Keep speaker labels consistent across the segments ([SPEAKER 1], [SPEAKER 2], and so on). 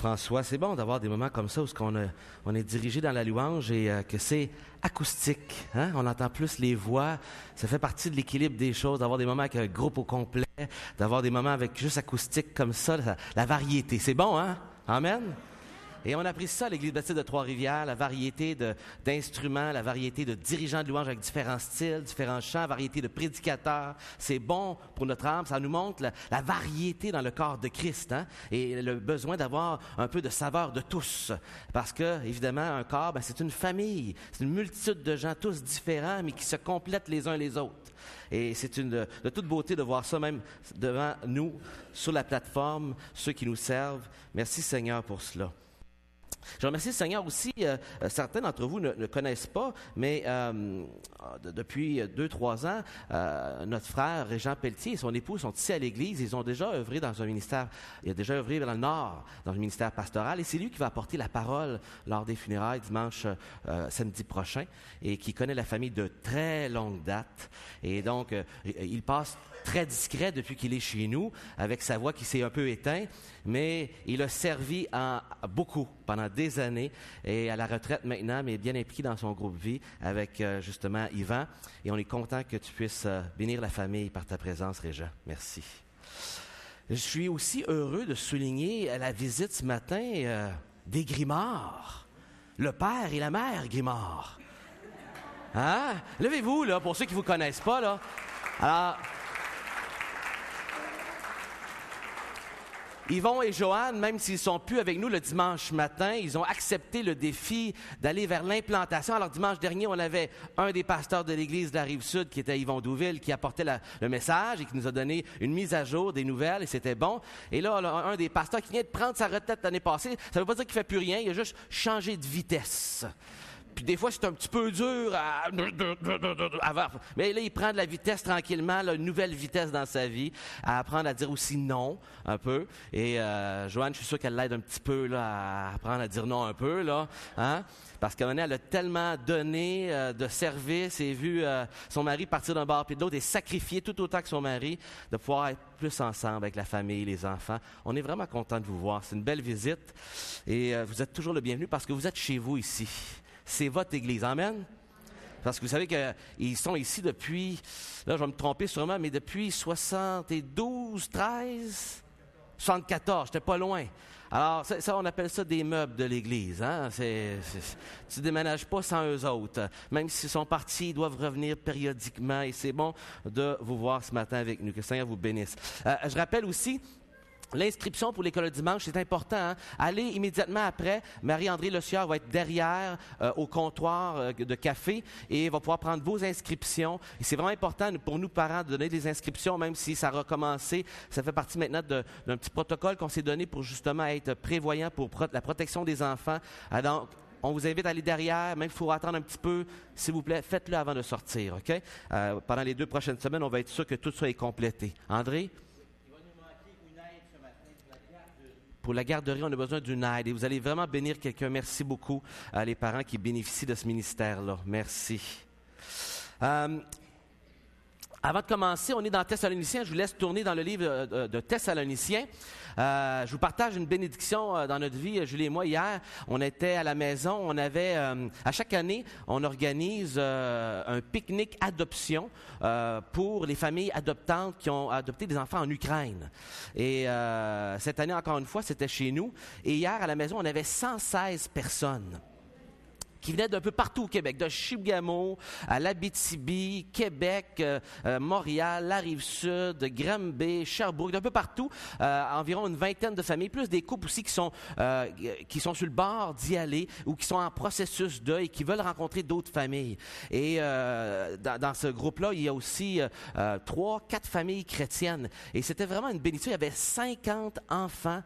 [SPEAKER 1] François. C'est bon d'avoir des moments comme ça où on est dirigé dans la louange et que c'est acoustique. Hein? On entend plus les voix. Ça fait partie de l'équilibre des choses, d'avoir des moments avec un groupe au complet, d'avoir des moments avec juste acoustique comme ça, la variété. C'est bon, hein? Amen? Et on a appris ça à l'Église baptiste de Trois-Rivières, la variété d'instruments, la variété de dirigeants de louange avec différents styles, différents chants, variété de prédicateurs. C'est bon pour notre âme, ça nous montre la variété dans le corps de Christ, hein? Et le besoin d'avoir un peu de saveur de tous. Parce que, évidemment, un corps, c'est une famille, c'est une multitude de gens, tous différents, mais qui se complètent les uns les autres. Et c'est de toute beauté de voir ça même devant nous, sur la plateforme, ceux qui nous servent. Merci Seigneur pour cela. Je remercie le Seigneur aussi, certains d'entre vous ne connaissent pas, mais depuis 2-3 ans, notre frère Régent Pelletier et son épouse sont ici à l'Église. Ils ont déjà œuvré dans un ministère, il a déjà œuvré dans le Nord, dans le ministère pastoral, et c'est lui qui va apporter la parole lors des funérailles dimanche, samedi prochain, et qui connaît la famille de très longue date. Et donc, il passe très discret depuis qu'il est chez nous, avec sa voix qui s'est un peu éteinte, mais il a servi beaucoup pendant des années et à la retraite maintenant, mais bien impliqué dans son groupe vie avec justement Yvan. Et on est content que tu puisses bénir la famille par ta présence, Régent. Merci. Je suis aussi heureux de souligner la visite ce matin des Grimard, le père et la mère Grimard. Hein? Levez-vous, là, pour ceux qui ne vous connaissent pas, là. Alors, Yvon et Joanne, même s'ils ne sont plus avec nous le dimanche matin, ils ont accepté le défi d'aller vers l'implantation. Alors, dimanche dernier, on avait un des pasteurs de l'Église de la Rive-Sud, qui était Yvon Douville, qui apportait le message et qui nous a donné une mise à jour des nouvelles, et c'était bon. Et là, un des pasteurs qui vient de prendre sa retraite l'année passée, ça ne veut pas dire qu'il ne fait plus rien, il a juste changé de vitesse. Puis des fois, c'est un petit peu dur mais là, il prend de la vitesse tranquillement, là, une nouvelle vitesse dans sa vie, à apprendre à dire aussi non, un peu. Et Joanne, je suis sûr qu'elle l'aide un petit peu là, à apprendre à dire non un peu, là, hein? Parce qu'elle a tellement donné de service et vu son mari partir d'un bord puis de l'autre et sacrifier tout autant que son mari, de pouvoir être plus ensemble avec la famille, les enfants. On est vraiment content de vous voir. C'est une belle visite et vous êtes toujours le bienvenu parce que vous êtes chez vous ici. C'est votre Église. Amen? Parce que vous savez qu'ils sont ici depuis, là je vais me tromper sûrement, mais depuis 72, 13, 74, j'étais pas loin. Alors ça on appelle ça des meubles de l'Église. Hein? Tu ne déménages pas sans eux autres. Même s'ils sont partis, ils doivent revenir périodiquement et c'est bon de vous voir ce matin avec nous. Que le Seigneur vous bénisse. Je rappelle aussi, l'inscription pour l'école de dimanche, c'est important. Hein? Allez immédiatement après. Marie-André Le Sieur va être derrière au comptoir de café et va pouvoir prendre vos inscriptions. Et c'est vraiment important pour nous, parents, de donner des inscriptions, même si ça a recommencé. Ça fait partie maintenant d'un petit protocole qu'on s'est donné pour justement être prévoyant pour la protection des enfants. Donc, on vous invite à aller derrière, même s'il faut attendre un petit peu, s'il vous plaît, faites-le avant de sortir. OK? Pendant les 2 prochaines semaines, on va être sûr que tout ça est complété. André? Pour la garderie, on a besoin d'une aide et vous allez vraiment bénir quelqu'un. Merci beaucoup à les parents qui bénéficient de ce ministère-là. Merci. Avant de commencer, on est dans Thessaloniciens. Je vous laisse tourner dans le livre de Thessaloniciens. Je vous partage une bénédiction dans notre vie. Julie et moi, hier, on était à la maison. On avait, à chaque année, on organise un pique-nique adoption pour les familles adoptantes qui ont adopté des enfants en Ukraine. Et cette année, encore une fois, c'était chez nous. Et hier, à la maison, on avait 116 personnes qui venaient d'un peu partout au Québec, de Chibougamau à l'Abitibi, Québec, Montréal, la Rive-Sud, Granby, Sherbrooke, d'un peu partout, environ une vingtaine de familles, plus des couples aussi qui sont sur le bord d'y aller ou qui sont en processus et qui veulent rencontrer d'autres familles. Et dans ce groupe-là, il y a aussi 3-4 familles chrétiennes. Et c'était vraiment une bénédiction. Il y avait 50 enfants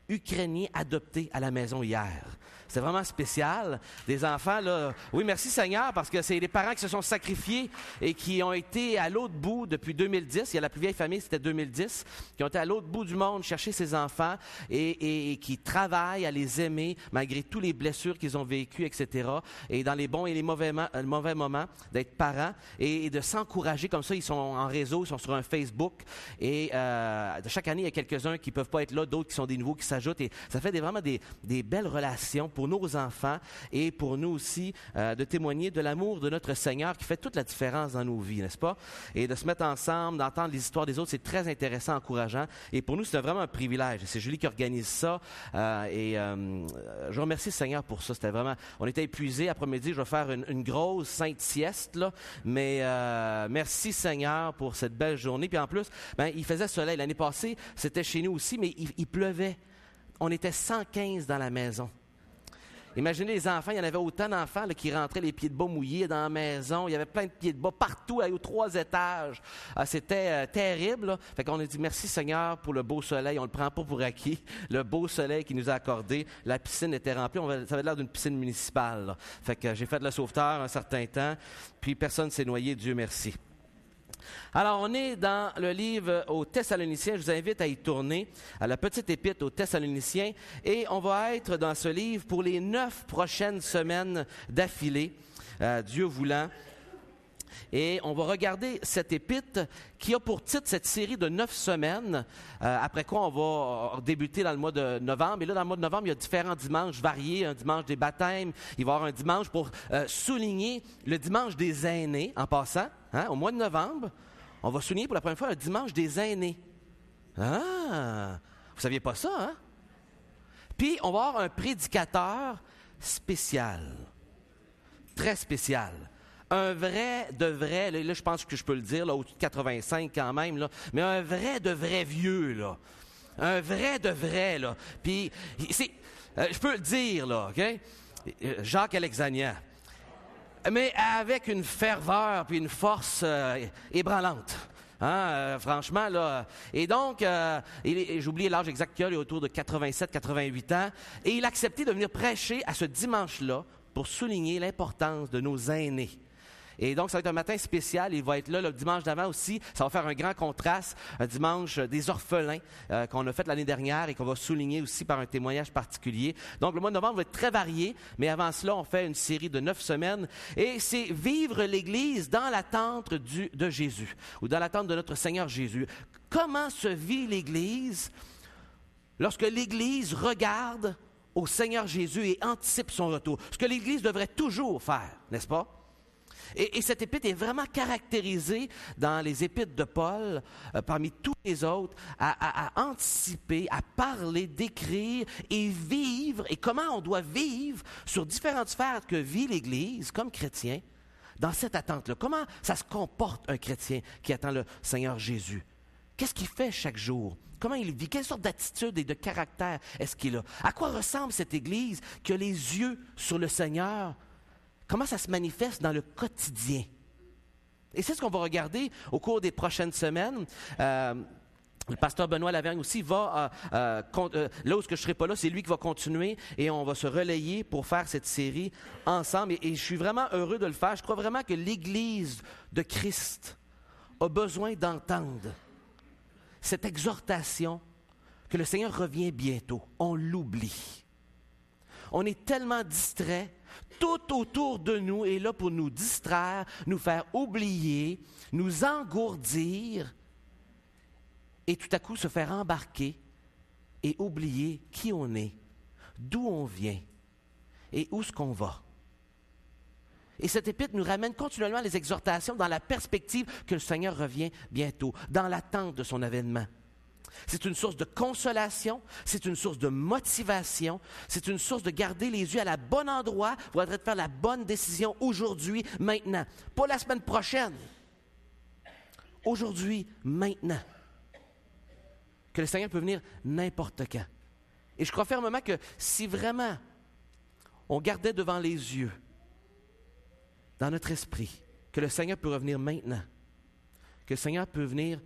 [SPEAKER 1] ukrainiens adoptés à la maison hier. C'est vraiment spécial. Des enfants, là, oui, merci Seigneur, parce que c'est les parents qui se sont sacrifiés et qui ont été à l'autre bout depuis 2010. Il y a la plus vieille famille, c'était 2010, qui ont été à l'autre bout du monde chercher ces enfants et qui travaillent à les aimer malgré toutes les blessures qu'ils ont vécues, etc. Et dans les bons et les mauvais moments, d'être parents et de s'encourager comme ça. Ils sont en réseau, ils sont sur un Facebook et de chaque année, il y a quelques-uns qui ne peuvent pas être là, d'autres qui sont des nouveaux qui s'ajoute et ça fait vraiment des belles relations pour nos enfants et pour nous aussi de témoigner de l'amour de notre Seigneur qui fait toute la différence dans nos vies, n'est-ce pas? Et de se mettre ensemble, d'entendre les histoires des autres, c'est très intéressant, encourageant. Et pour nous, c'est vraiment un privilège. C'est Julie qui organise ça. Je remercie le Seigneur pour ça. C'était vraiment... On était épuisés. Après-midi, je vais faire une grosse sainte sieste, là. Mais merci Seigneur pour cette belle journée. Puis en plus, il faisait soleil. L'année passée, c'était chez nous aussi, mais il pleuvait. On était 115 dans la maison. Imaginez les enfants, il y en avait autant d'enfants là, qui rentraient les pieds de bas mouillés dans la maison. Il y avait plein de pieds de bas partout, aux 3 étages. C'était terrible. Là. Fait qu'on a dit merci Seigneur pour le beau soleil. On le prend pas pour acquis. Le beau soleil qu'il nous a accordé. La piscine était remplie. Ça avait l'air d'une piscine municipale. Là. Fait que j'ai fait le sauveteur un certain temps. Puis personne ne s'est noyé, Dieu merci. Alors, on est dans le livre aux Thessaloniciens. Je vous invite à y tourner, à la petite épître aux Thessaloniciens. Et on va être dans ce livre pour les 9 prochaines semaines d'affilée, Dieu voulant. Et on va regarder cette épître qui a pour titre cette série de 9 semaines, après quoi on va débuter dans le mois de novembre. Et là, dans le mois de novembre, il y a différents dimanches variés, un dimanche des baptêmes, il va y avoir un dimanche pour souligner le dimanche des aînés, en passant, au mois de novembre, on va souligner pour la première fois le dimanche des aînés. Ah! Vous ne saviez pas ça, hein? Puis, on va avoir un prédicateur spécial, très spécial. Un vrai de vrai, là je pense que je peux le dire, là, au-dessus de 85 quand même, là, mais un vrai de vrai vieux, là. Un vrai de vrai, là. Puis, je peux le dire, là, OK? Jacques Alexanian. Mais avec une ferveur puis une force ébranlante. Franchement, là. Et donc, j'ai oublié l'âge exact qu'il a, il est autour de 87-88 ans. Et il a accepté de venir prêcher à ce dimanche-là pour souligner l'importance de nos aînés. Et donc, ça va être un matin spécial. Il va être là le dimanche d'avant aussi. Ça va faire un grand contraste. Un dimanche des orphelins qu'on a fait l'année dernière et qu'on va souligner aussi par un témoignage particulier. Donc, le mois de novembre va être très varié. Mais avant cela, on fait une série de 9 semaines. Et c'est vivre l'Église dans l'attente de Jésus ou dans l'attente de notre Seigneur Jésus. Comment se vit l'Église lorsque l'Église regarde au Seigneur Jésus et anticipe son retour? Ce que l'Église devrait toujours faire, n'est-ce pas? Et cette épître est vraiment caractérisée dans les épîtres de Paul, parmi tous les autres, à anticiper, à parler, d'écrire et vivre, et comment on doit vivre sur différentes sphères que vit l'Église comme chrétien, dans cette attente-là. Comment ça se comporte un chrétien qui attend le Seigneur Jésus? Qu'est-ce qu'il fait chaque jour? Comment il vit? Quelle sorte d'attitude et de caractère est-ce qu'il a? À quoi ressemble cette Église qui a les yeux sur le Seigneur? Comment ça se manifeste dans le quotidien? Et c'est ce qu'on va regarder au cours des prochaines semaines. Le pasteur Benoît Lavergne aussi va, là où je ne serai pas là, c'est lui qui va continuer et on va se relayer pour faire cette série ensemble. Et je suis vraiment heureux de le faire. Je crois vraiment que l'Église de Christ a besoin d'entendre cette exhortation que le Seigneur revient bientôt. On l'oublie. On est tellement distrait. Tout autour de nous est là pour nous distraire, nous faire oublier, nous engourdir et tout à coup se faire embarquer et oublier qui on est, d'où on vient et où est-ce qu'on va. Et cette épître nous ramène continuellement les exhortations dans la perspective que le Seigneur revient bientôt, dans l'attente de son avènement. C'est une source de consolation, c'est une source de motivation, c'est une source de garder les yeux à la bonne endroit pour être de faire la bonne décision aujourd'hui, maintenant. Pas la semaine prochaine. Aujourd'hui, maintenant. Que le Seigneur peut venir n'importe quand. Et je crois fermement que si vraiment on gardait devant les yeux, dans notre esprit, que le Seigneur peut revenir maintenant, que le Seigneur peut venir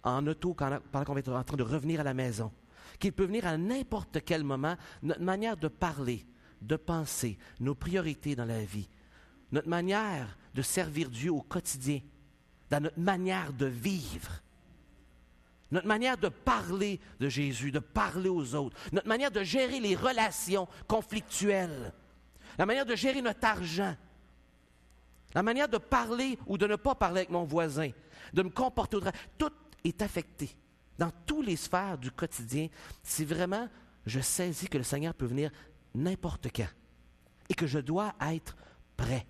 [SPEAKER 1] en auto pendant qu'on va être en train de revenir à la maison, qu'il peut venir à n'importe quel moment, notre manière de parler, de penser, nos priorités dans la vie, notre manière de servir Dieu au quotidien, dans notre manière de vivre, notre manière de parler de Jésus, de parler aux autres, notre manière de gérer les relations conflictuelles, la manière de gérer notre argent, la manière de parler ou de ne pas parler avec mon voisin, de me comporter autrement, tout est affecté dans toutes les sphères du quotidien si vraiment je saisis que le Seigneur peut venir n'importe quand et que je dois être prêt.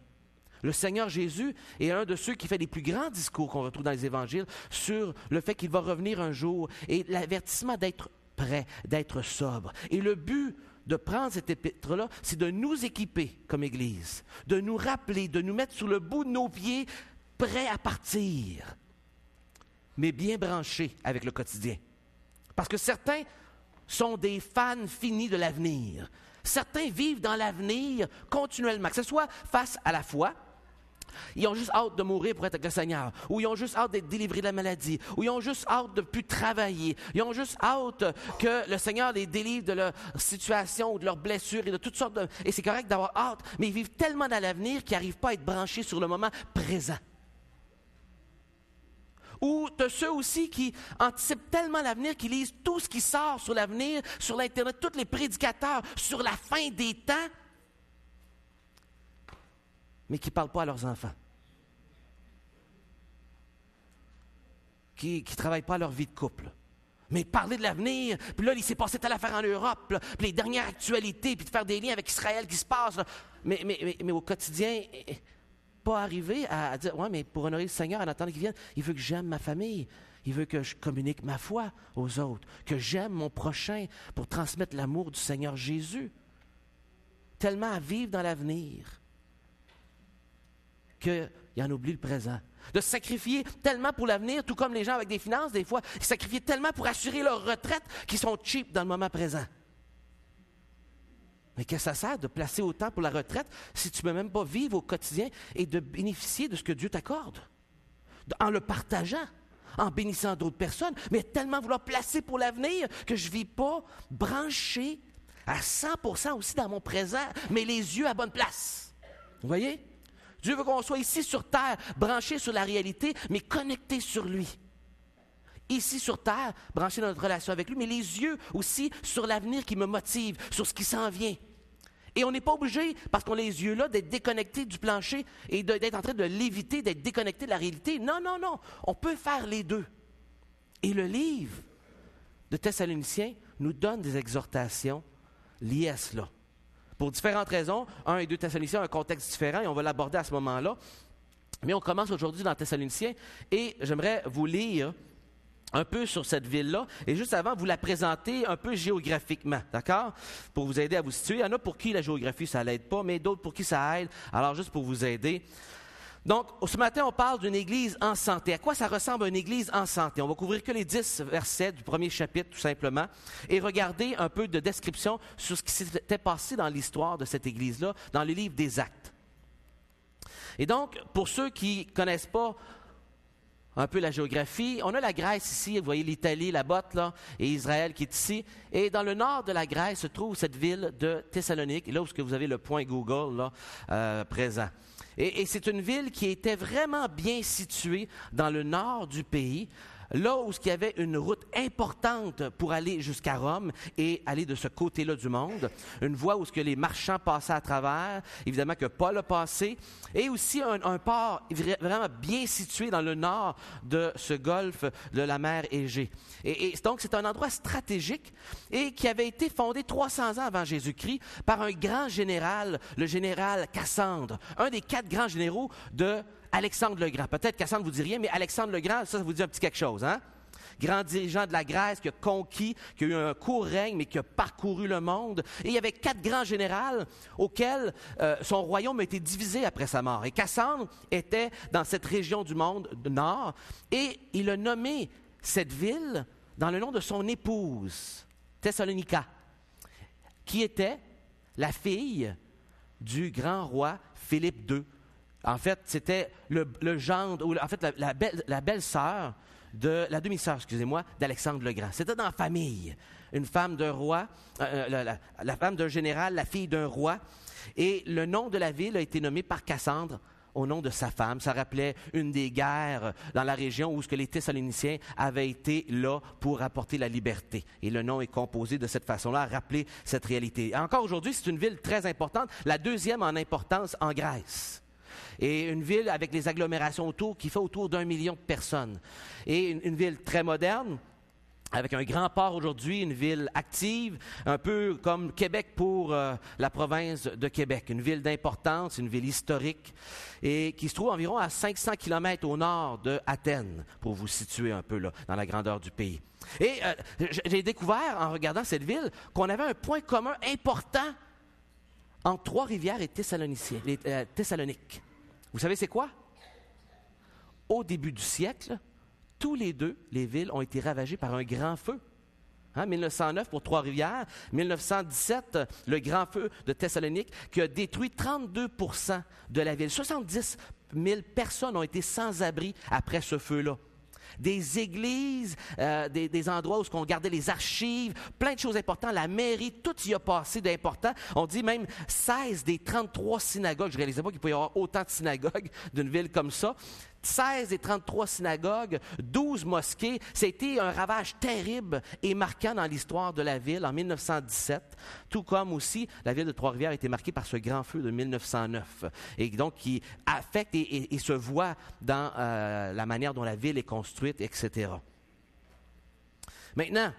[SPEAKER 1] Le Seigneur Jésus est un de ceux qui fait les plus grands discours qu'on retrouve dans les évangiles sur le fait qu'il va revenir un jour et l'avertissement d'être prêt, d'être sobre. Et le but de prendre cet épître-là, c'est de nous équiper comme Église, de nous rappeler, de nous mettre sur le bout de nos pieds, prêts à partir, mais bien branchés avec le quotidien. Parce que certains sont des fans finis de l'avenir. Certains vivent dans l'avenir continuellement, que ce soit face à la foi. Ils ont juste hâte de mourir pour être avec le Seigneur. Ou ils ont juste hâte d'être délivrés de la maladie. Ou ils ont juste hâte de ne plus travailler. Ils ont juste hâte que le Seigneur les délivre de leur situation ou de leurs blessures et de toutes sortes de... Et c'est correct d'avoir hâte, mais ils vivent tellement dans l'avenir qu'ils n'arrivent pas à être branchés sur le moment présent. Ou de ceux aussi qui anticipent tellement l'avenir qu'ils lisent tout ce qui sort sur l'avenir, sur l'Internet, tous les prédicateurs, sur la fin des temps, mais qui ne parlent pas à leurs enfants, qui ne travaillent pas à leur vie de couple. Mais parler de l'avenir, puis là, il s'est passé telle affaire en Europe, là, puis les dernières actualités, puis de faire des liens avec Israël qui se passent. Là. Mais au quotidien, pas arriver à dire, ouais, mais pour honorer le Seigneur, en attendant qu'il vienne, il veut que j'aime ma famille. Il veut que je communique ma foi aux autres, que j'aime mon prochain pour transmettre l'amour du Seigneur Jésus. Tellement à vivre dans l'avenir qu'il en oublie le présent. De se sacrifier tellement pour l'avenir, tout comme les gens avec des finances, des fois, ils sacrifient tellement pour assurer leur retraite qu'ils sont cheap dans le moment présent. Mais qu'est-ce que ça sert de placer autant pour la retraite si tu ne peux même pas vivre au quotidien et de bénéficier de ce que Dieu t'accorde? En le partageant, en bénissant d'autres personnes, mais tellement vouloir placer pour l'avenir que je ne vis pas branché à 100% aussi dans mon présent, mais les yeux à bonne place. Vous voyez? Dieu veut qu'on soit ici sur terre, branché sur la réalité, mais connecté sur lui. Ici sur terre, branché dans notre relation avec lui, mais les yeux aussi sur l'avenir qui me motive, sur ce qui s'en vient. Et on n'est pas obligé, parce qu'on a les yeux là, d'être déconnecté du plancher et d'être en train de l'éviter, d'être déconnecté de la réalité. Non, non, non. On peut faire les deux. Et le livre de Thessaloniciens nous donne des exhortations liées à cela. Pour différentes raisons, 1 et 2 Thessaloniciens ont un contexte différent et on va l'aborder à ce moment-là. Mais on commence aujourd'hui dans Thessaloniciens et j'aimerais vous lire un peu sur cette ville-là, et juste avant, vous la présenter un peu géographiquement, d'accord? Pour vous aider à vous situer. Il y en a pour qui la géographie, ça ne l'aide pas, mais d'autres pour qui ça aide. Alors, juste pour vous aider. Donc, ce matin, on parle d'une église en santé. À quoi ça ressemble une église en santé? On va couvrir que les 10 versets du premier chapitre, tout simplement, et regarder un peu de description sur ce qui s'était passé dans l'histoire de cette église-là, dans le livre des Actes. Et donc, pour ceux qui ne connaissent pas un peu la géographie, on a la Grèce ici, vous voyez l'Italie, la botte, là, et Israël qui est ici. Et dans le nord de la Grèce se trouve cette ville de Thessalonique, là où vous avez le point Google là, présent. Et c'est une ville qui était vraiment bien située dans le nord du pays, là où il y avait une route importante pour aller jusqu'à Rome et aller de ce côté-là du monde. Une voie où les marchands passaient à travers, évidemment que Paul a passé, et aussi un port vraiment bien situé dans le nord de ce golfe de la mer Égée. Et donc, c'est un endroit stratégique et qui avait été fondé 300 ans avant Jésus-Christ par un grand général, le général Cassandre, un des 4 grands généraux de Alexandre le Grand. Peut-être Cassandre vous dit rien, mais Alexandre le Grand, ça vous dit un petit quelque chose, hein? Grand dirigeant de la Grèce qui a conquis, qui a eu un court règne, mais qui a parcouru le monde. Et il y avait 4 grands généraux auxquels son royaume a été divisé après sa mort. Et Cassandre était dans cette région du monde du nord, et il a nommé cette ville dans le nom de son épouse, Thessalonica, qui était la fille du grand roi Philippe II. En fait, c'était le gendre, ou en fait la belle-sœur, la demi-sœur, excusez-moi, d'Alexandre le Grand. C'était dans la famille. Une femme d'un roi, la femme d'un général, la fille d'un roi. Et le nom de la ville a été nommé par Cassandre au nom de sa femme. Ça rappelait une des guerres dans la région où les Thessaloniciens avaient été là pour apporter la liberté. Et le nom est composé de cette façon-là, à rappeler cette réalité. Et encore aujourd'hui, c'est une ville très importante, la 2e en importance en Grèce. Et une ville avec les agglomérations autour qui fait autour d'1 million de personnes. Et une ville très moderne. avec un grand port aujourd'hui, une ville active, un peu comme Québec pour la province de Québec. Une ville d'importance, une ville historique, et qui se trouve environ à 500 kilomètres au nord de Athènes, pour vous situer un peu là, dans la grandeur du pays. Et j'ai découvert, en regardant cette ville, qu'on avait un point commun important entre Trois-Rivières et Thessalonique. Vous savez c'est quoi? Au début du siècle, tous les deux, les villes ont été ravagées par un grand feu. 1909 pour Trois-Rivières, 1917, le grand feu de Thessalonique qui a détruit 32% de la ville. 70 000 personnes ont été sans abri après ce feu-là. Des églises, des endroits où on gardait les archives, plein de choses importantes, la mairie, tout y a passé d'important. On dit même 16 des 33 synagogues. Je ne réalisais pas qu'il pouvait y avoir autant de synagogues d'une ville comme ça. 16 des 33 synagogues, 12 mosquées. C'était un ravage terrible et marquant dans l'histoire de la ville en 1917, tout comme aussi la ville de Trois-Rivières a été marquée par ce grand feu de 1909, et donc qui affecte et se voit dans la manière dont la ville est construite, etc. Maintenant,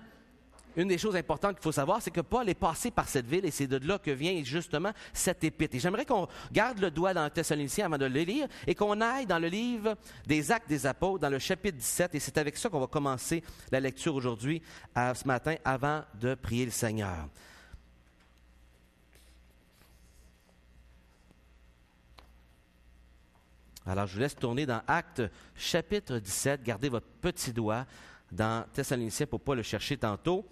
[SPEAKER 1] une des choses importantes qu'il faut savoir, c'est que Paul est passé par cette ville et c'est de là que vient justement cette épître. Et j'aimerais qu'on garde le doigt dans le Thessaloniciens avant de le lire et qu'on aille dans le livre des Actes des Apôtres, dans le chapitre 17. Et c'est avec ça qu'on va commencer la lecture aujourd'hui, ce matin, avant de prier le Seigneur. Alors, je vous laisse tourner dans Actes chapitre 17. Gardez votre petit doigt dans Thessaloniciens pour ne pas le chercher tantôt.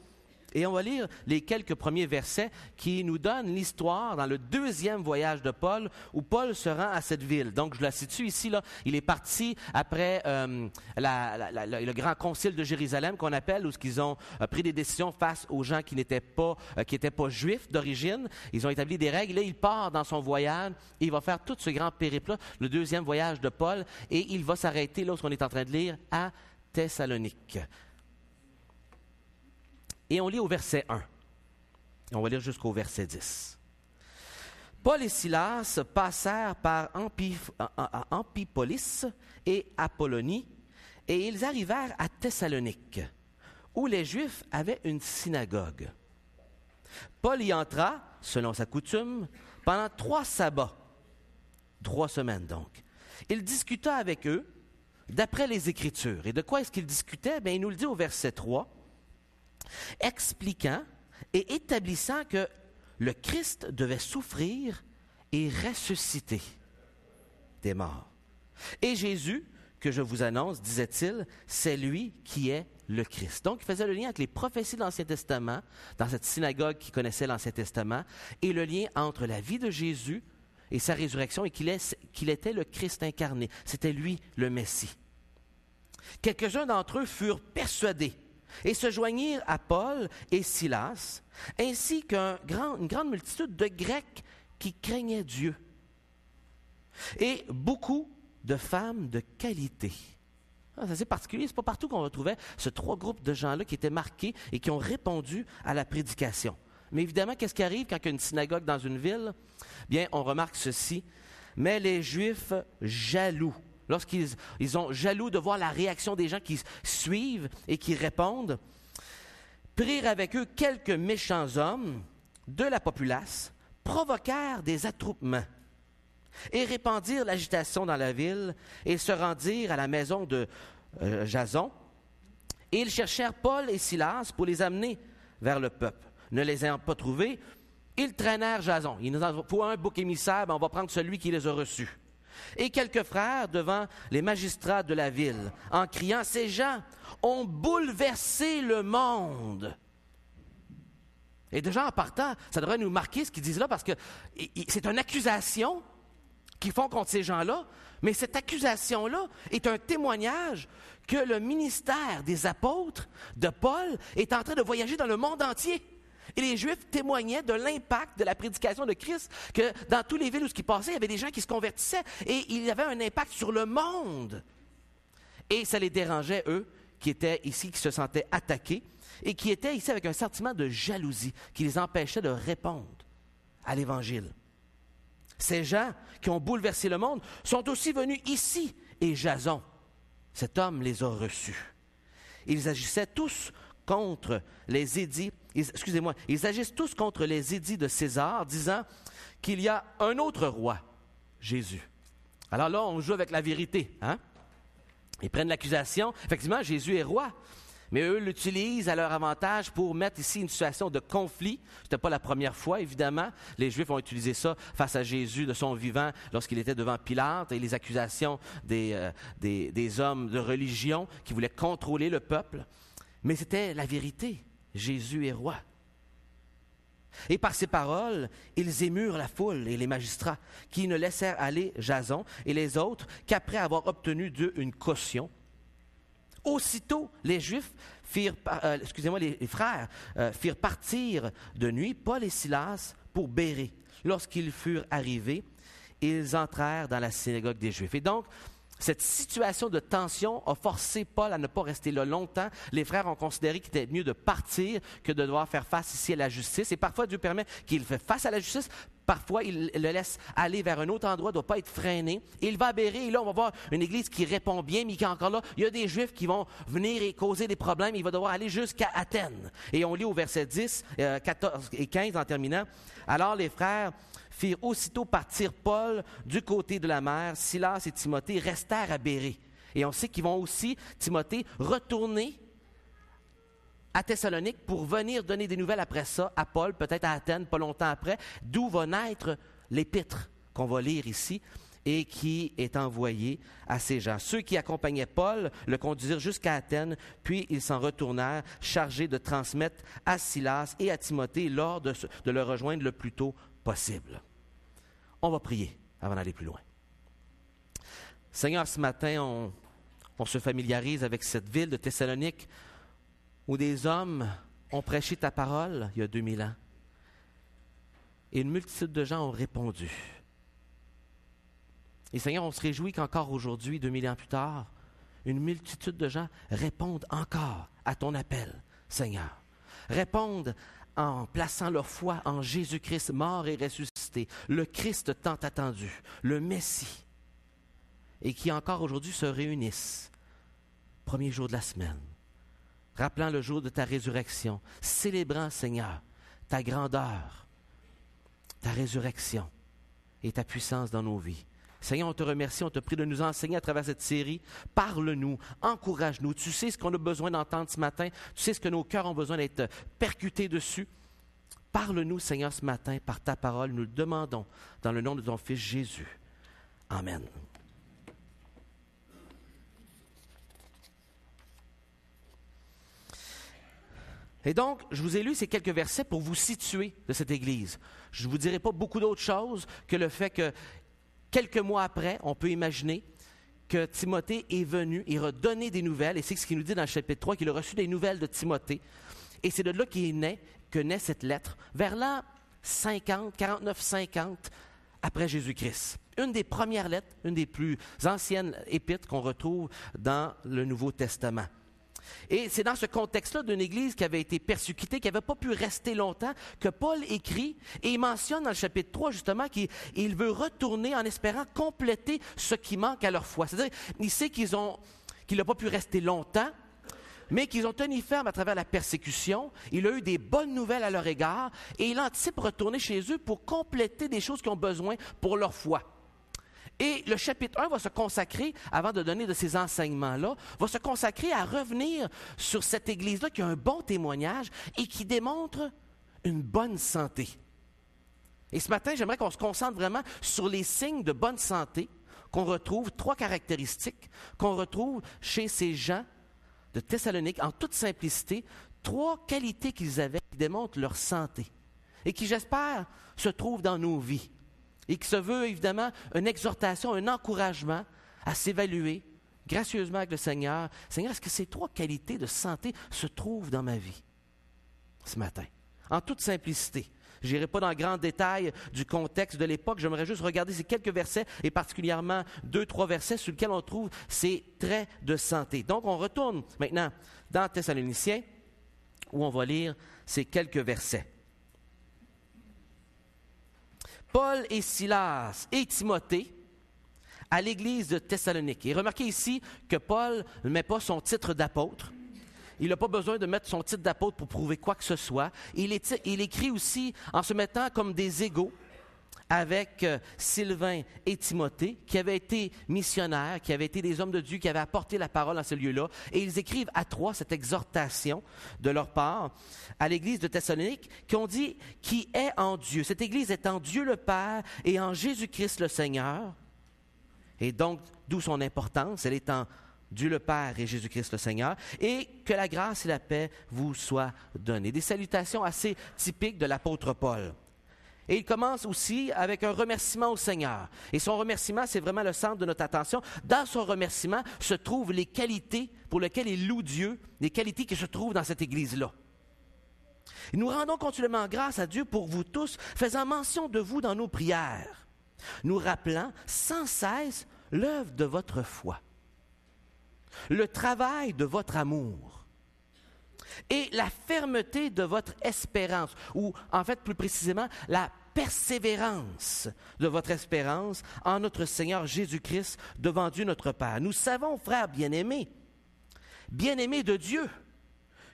[SPEAKER 1] Et on va lire les quelques premiers versets qui nous donnent l'histoire dans le deuxième voyage de Paul, où Paul se rend à cette ville. Donc, je la situe ici, là. Il est parti après le grand concile de Jérusalem, qu'on appelle, où ils ont pris des décisions face aux gens qui n'étaient pas juifs d'origine. Ils ont établi des règles. Là, il part dans son voyage et il va faire tout ce grand périple-là, le deuxième voyage de Paul, et il va s'arrêter, là, où on est en train de lire, à Thessalonique. Et on lit au verset 1. On va lire jusqu'au verset 10. Paul et Silas passèrent par Amphipolis et Apollonie, et ils arrivèrent à Thessalonique, où les Juifs avaient une synagogue. Paul y entra, selon sa coutume, pendant 3 sabbats, 3 semaines donc. Il discuta avec eux d'après les Écritures. Et de quoi est-ce qu'il discutait? Bien, il nous le dit au verset 3. Expliquant et établissant que le Christ devait souffrir et ressusciter des morts. Et Jésus, que je vous annonce, disait-il, c'est lui qui est le Christ. Donc, il faisait le lien avec les prophéties de l'Ancien Testament, dans cette synagogue qui connaissait l'Ancien Testament, et le lien entre la vie de Jésus et sa résurrection, et qu'il était le Christ incarné. C'était lui le Messie. Quelques-uns d'entre eux furent persuadés et se joignirent à Paul et Silas, ainsi qu'une grande multitude de Grecs qui craignaient Dieu, et beaucoup de femmes de qualité. C'est assez particulier, ce n'est pas partout qu'on retrouvait ces 3 groupes de gens-là qui étaient marqués et qui ont répondu à la prédication. Mais évidemment, qu'est-ce qui arrive quand il y a une synagogue dans une ville? Bien, on remarque ceci, mais les Juifs jaloux, lorsqu'ils ont jaloux de voir la réaction des gens qui suivent et qui répondent, prirent avec eux quelques méchants hommes de la populace, provoquèrent des attroupements et répandirent l'agitation dans la ville et se rendirent à la maison de Jason. Et ils cherchèrent Paul et Silas pour les amener vers le peuple. Ne les ayant pas trouvés, ils traînèrent Jason. Il nous en faut un bouc émissaire, on va prendre celui qui les a reçus. Et quelques frères devant les magistrats de la ville, en criant, ces gens ont bouleversé le monde. Et déjà en partant, ça devrait nous marquer ce qu'ils disent là, parce que c'est une accusation qu'ils font contre ces gens-là, mais cette accusation-là est un témoignage que le ministère des apôtres de Paul est en train de voyager dans le monde entier. Et les Juifs témoignaient de l'impact de la prédication de Christ, que dans toutes les villes où ce qui passait, il y avait des gens qui se convertissaient et il y avait un impact sur le monde. Et ça les dérangeait, eux, qui étaient ici, qui se sentaient attaqués et qui étaient ici avec un sentiment de jalousie qui les empêchait de répondre à l'Évangile. Ces gens qui ont bouleversé le monde sont aussi venus ici et Jason, cet homme les a reçus. Ils agissaient tous contre les édits, ils agissent tous contre les édits de César, disant qu'il y a un autre roi, Jésus. Alors là, on joue avec la vérité, hein? Ils prennent l'accusation. Effectivement, Jésus est roi. Mais eux l'utilisent à leur avantage pour mettre ici une situation de conflit. Ce n'était pas la première fois, évidemment. Les Juifs ont utilisé ça face à Jésus de son vivant lorsqu'il était devant Pilate et les accusations des hommes de religion qui voulaient contrôler le peuple. Mais c'était la vérité. Jésus est roi. Et par ces paroles, ils émurent la foule et les magistrats, qui ne laissèrent aller Jason et les autres qu'après avoir obtenu d'eux une caution. Aussitôt, les Juifs les frères firent partir de nuit Paul et Silas pour Bérée. Lorsqu'ils furent arrivés, ils entrèrent dans la synagogue des Juifs. Et donc, cette situation de tension a forcé Paul à ne pas rester là longtemps. Les frères ont considéré qu'il était mieux de partir que de devoir faire face ici à la justice. Et parfois, Dieu permet qu'il fait face à la justice. Parfois, il le laisse aller vers un autre endroit, il ne doit pas être freiné. Et il va à Bérée, et là, on va voir une église qui répond bien, mais qui est encore là. Il y a des Juifs qui vont venir et causer des problèmes. Il va devoir aller jusqu'à Athènes. Et on lit au verset 10, 14 et 15 en terminant. Alors, les frères firent aussitôt partir Paul du côté de la mer. Silas et Timothée restèrent à Bérée. Et on sait qu'ils vont aussi, Timothée, retourner à Thessalonique pour venir donner des nouvelles après ça à Paul, peut-être à Athènes, pas longtemps après, d'où va naître l'épître qu'on va lire ici et qui est envoyé à ces gens. Ceux qui accompagnaient Paul le conduisirent jusqu'à Athènes, puis ils s'en retournèrent, chargés de transmettre à Silas et à Timothée l'ordre de le rejoindre le plus tôt possible. On va prier avant d'aller plus loin. Seigneur, ce matin, on se familiarise avec cette ville de Thessalonique où des hommes ont prêché ta parole il y a 2000 ans. Et une multitude de gens ont répondu. Et Seigneur, on se réjouit qu'encore aujourd'hui, 2000 ans plus tard, une multitude de gens répondent encore à ton appel, Seigneur. Répondent en plaçant leur foi en Jésus-Christ, mort et ressuscité, le Christ tant attendu, le Messie, et qui encore aujourd'hui se réunissent, premier jour de la semaine, rappelant le jour de ta résurrection, célébrant, Seigneur, ta grandeur, ta résurrection et ta puissance dans nos vies. Seigneur, on te remercie, on te prie de nous enseigner à travers cette série. Parle-nous, encourage-nous. Tu sais ce qu'on a besoin d'entendre ce matin. Tu sais ce que nos cœurs ont besoin d'être percutés dessus. Parle-nous, Seigneur, ce matin par ta parole. Nous le demandons dans le nom de ton Fils Jésus. Amen. Et donc, je vous ai lu ces quelques versets pour vous situer de cette Église. Je ne vous dirai pas beaucoup d'autres choses que le fait que quelques mois après, on peut imaginer que Timothée est venu, il a donné des nouvelles, et c'est ce qu'il nous dit dans le chapitre 3, qu'il a reçu des nouvelles de Timothée. Et c'est de là que naît cette lettre, vers l'an 49-50 après Jésus-Christ. Une des premières lettres, une des plus anciennes épîtres qu'on retrouve dans le Nouveau Testament. Et c'est dans ce contexte-là d'une Église qui avait été persécutée, qui n'avait pas pu rester longtemps, que Paul écrit et il mentionne dans le chapitre 3 justement qu'il veut retourner en espérant compléter ce qui manque à leur foi. C'est-à-dire, il sait qu'il n'a pas pu rester longtemps, mais qu'ils ont tenu ferme à travers la persécution. Il a eu des bonnes nouvelles à leur égard et il anticipe retourner chez eux pour compléter des choses qu'ils ont besoin pour leur foi. Et le chapitre 1 va se consacrer, avant de donner de ces enseignements-là, va se consacrer à revenir sur cette Église-là qui a un bon témoignage et qui démontre une bonne santé. Et ce matin, j'aimerais qu'on se concentre vraiment sur les signes de bonne santé qu'on retrouve, 3 caractéristiques qu'on retrouve chez ces gens de Thessalonique, en toute simplicité, 3 qualités qu'ils avaient qui démontrent leur santé et qui, j'espère, se trouvent dans nos vies. Et qui se veut évidemment une exhortation, un encouragement à s'évaluer gracieusement avec le Seigneur. Seigneur, est-ce que ces 3 qualités de santé se trouvent dans ma vie ce matin? En toute simplicité. Je n'irai pas dans le grand détail du contexte de l'époque. J'aimerais juste regarder ces quelques versets et particulièrement 2-3 versets sur lesquels on trouve ces traits de santé. Donc, on retourne maintenant dans Thessaloniciens où on va lire ces quelques versets. Paul et Silas et Timothée à l'église de Thessalonique. Et remarquez ici que Paul ne met pas son titre d'apôtre. il n'a pas besoin de mettre son titre d'apôtre pour prouver quoi que ce soit. Il écrit aussi en se mettant comme des égaux avec Sylvain et Timothée, qui avaient été missionnaires, qui avaient été des hommes de Dieu, qui avaient apporté la parole dans ce lieu-là. Et ils écrivent à trois cette exhortation de leur part à l'église de Thessalonique, qui ont dit « qui est en Dieu ». Cette église est en Dieu le Père et en Jésus-Christ le Seigneur. Et donc, d'où son importance, elle est en Dieu le Père et Jésus-Christ le Seigneur, et que la grâce et la paix vous soient données. Des salutations assez typiques de l'apôtre Paul. Et il commence aussi avec un remerciement au Seigneur. Et son remerciement, c'est vraiment le centre de notre attention. Dans son remerciement se trouvent les qualités pour lesquelles il loue Dieu, les qualités qui se trouvent dans cette Église-là. Et nous rendons continuellement grâce à Dieu pour vous tous, faisant mention de vous dans nos prières, nous rappelant sans cesse l'œuvre de votre foi, le travail de votre amour, et la fermeté de votre espérance, ou en fait plus précisément, la persévérance de votre espérance en notre Seigneur Jésus-Christ devant Dieu notre Père. Nous savons, frères bien-aimés de Dieu,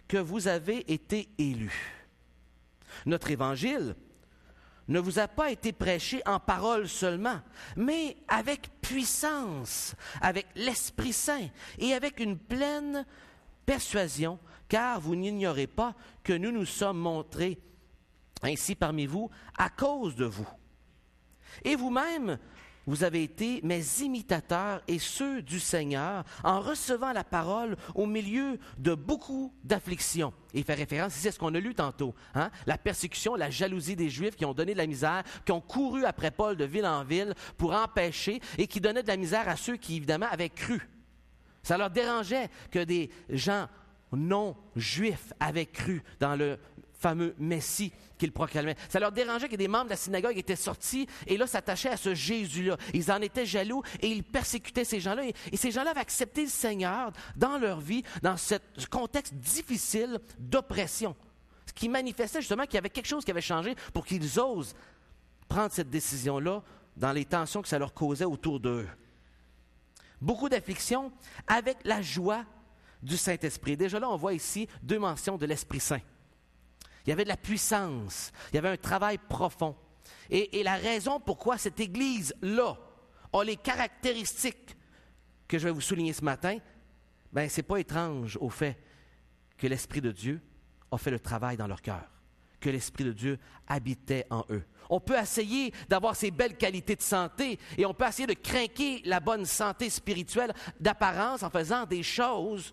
[SPEAKER 1] que vous avez été élus. Notre évangile ne vous a pas été prêché en parole seulement, mais avec puissance, avec l'Esprit Saint et avec une pleine persuasion, car vous n'ignorez pas que nous nous sommes montrés ainsi parmi vous à cause de vous. Et vous-même, vous avez été mes imitateurs et ceux du Seigneur en recevant la parole au milieu de beaucoup d'afflictions. Et il fait référence ici à ce qu'on a lu tantôt, la persécution, la jalousie des Juifs qui ont donné de la misère, qui ont couru après Paul de ville en ville pour empêcher et qui donnaient de la misère à ceux qui, évidemment, avaient cru. Ça leur dérangeait que des gens non-juifs avaient cru dans le fameux Messie qu'ils proclamaient. Ça leur dérangeait que des membres de la synagogue étaient sortis et là s'attachaient à ce Jésus-là. Ils en étaient jaloux et ils persécutaient ces gens-là. Et ces gens-là avaient accepté le Seigneur dans leur vie, dans ce contexte difficile d'oppression. Ce qui manifestait justement qu'il y avait quelque chose qui avait changé pour qu'ils osent prendre cette décision-là dans les tensions que ça leur causait autour d'eux. Beaucoup d'afflictions avec la joie du Saint-Esprit. Déjà là, on voit ici deux mentions de l'Esprit Saint. Il y avait de la puissance, il y avait un travail profond. Et la raison pourquoi cette Église-là a les caractéristiques que je vais vous souligner ce matin, bien, ce n'est pas étrange au fait que l'Esprit de Dieu a fait le travail dans leur cœur, que l'Esprit de Dieu habitait en eux. On peut essayer d'avoir ces belles qualités de santé et on peut essayer de craquer la bonne santé spirituelle d'apparence en faisant des choses,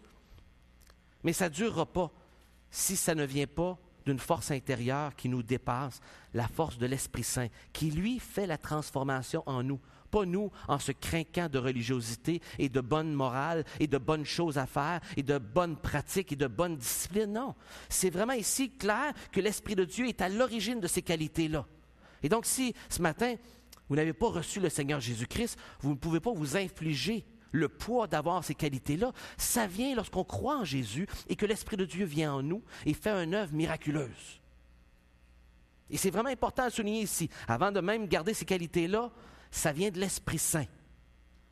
[SPEAKER 1] mais ça ne durera pas si ça ne vient pas d'une force intérieure qui nous dépasse, la force de l'Esprit Saint, qui lui fait la transformation en nous. Pas nous en se craquant de religiosité et de bonne morale et de bonnes choses à faire et de bonnes pratiques et de bonnes disciplines. Non, c'est vraiment ici clair que l'Esprit de Dieu est à l'origine de ces qualités-là. Et donc si ce matin, vous n'avez pas reçu le Seigneur Jésus-Christ, vous ne pouvez pas vous infliger le poids d'avoir ces qualités-là. Ça vient lorsqu'on croit en Jésus et que l'Esprit de Dieu vient en nous et fait une œuvre miraculeuse. Et c'est vraiment important à souligner ici. Avant de même garder ces qualités-là, ça vient de l'Esprit Saint.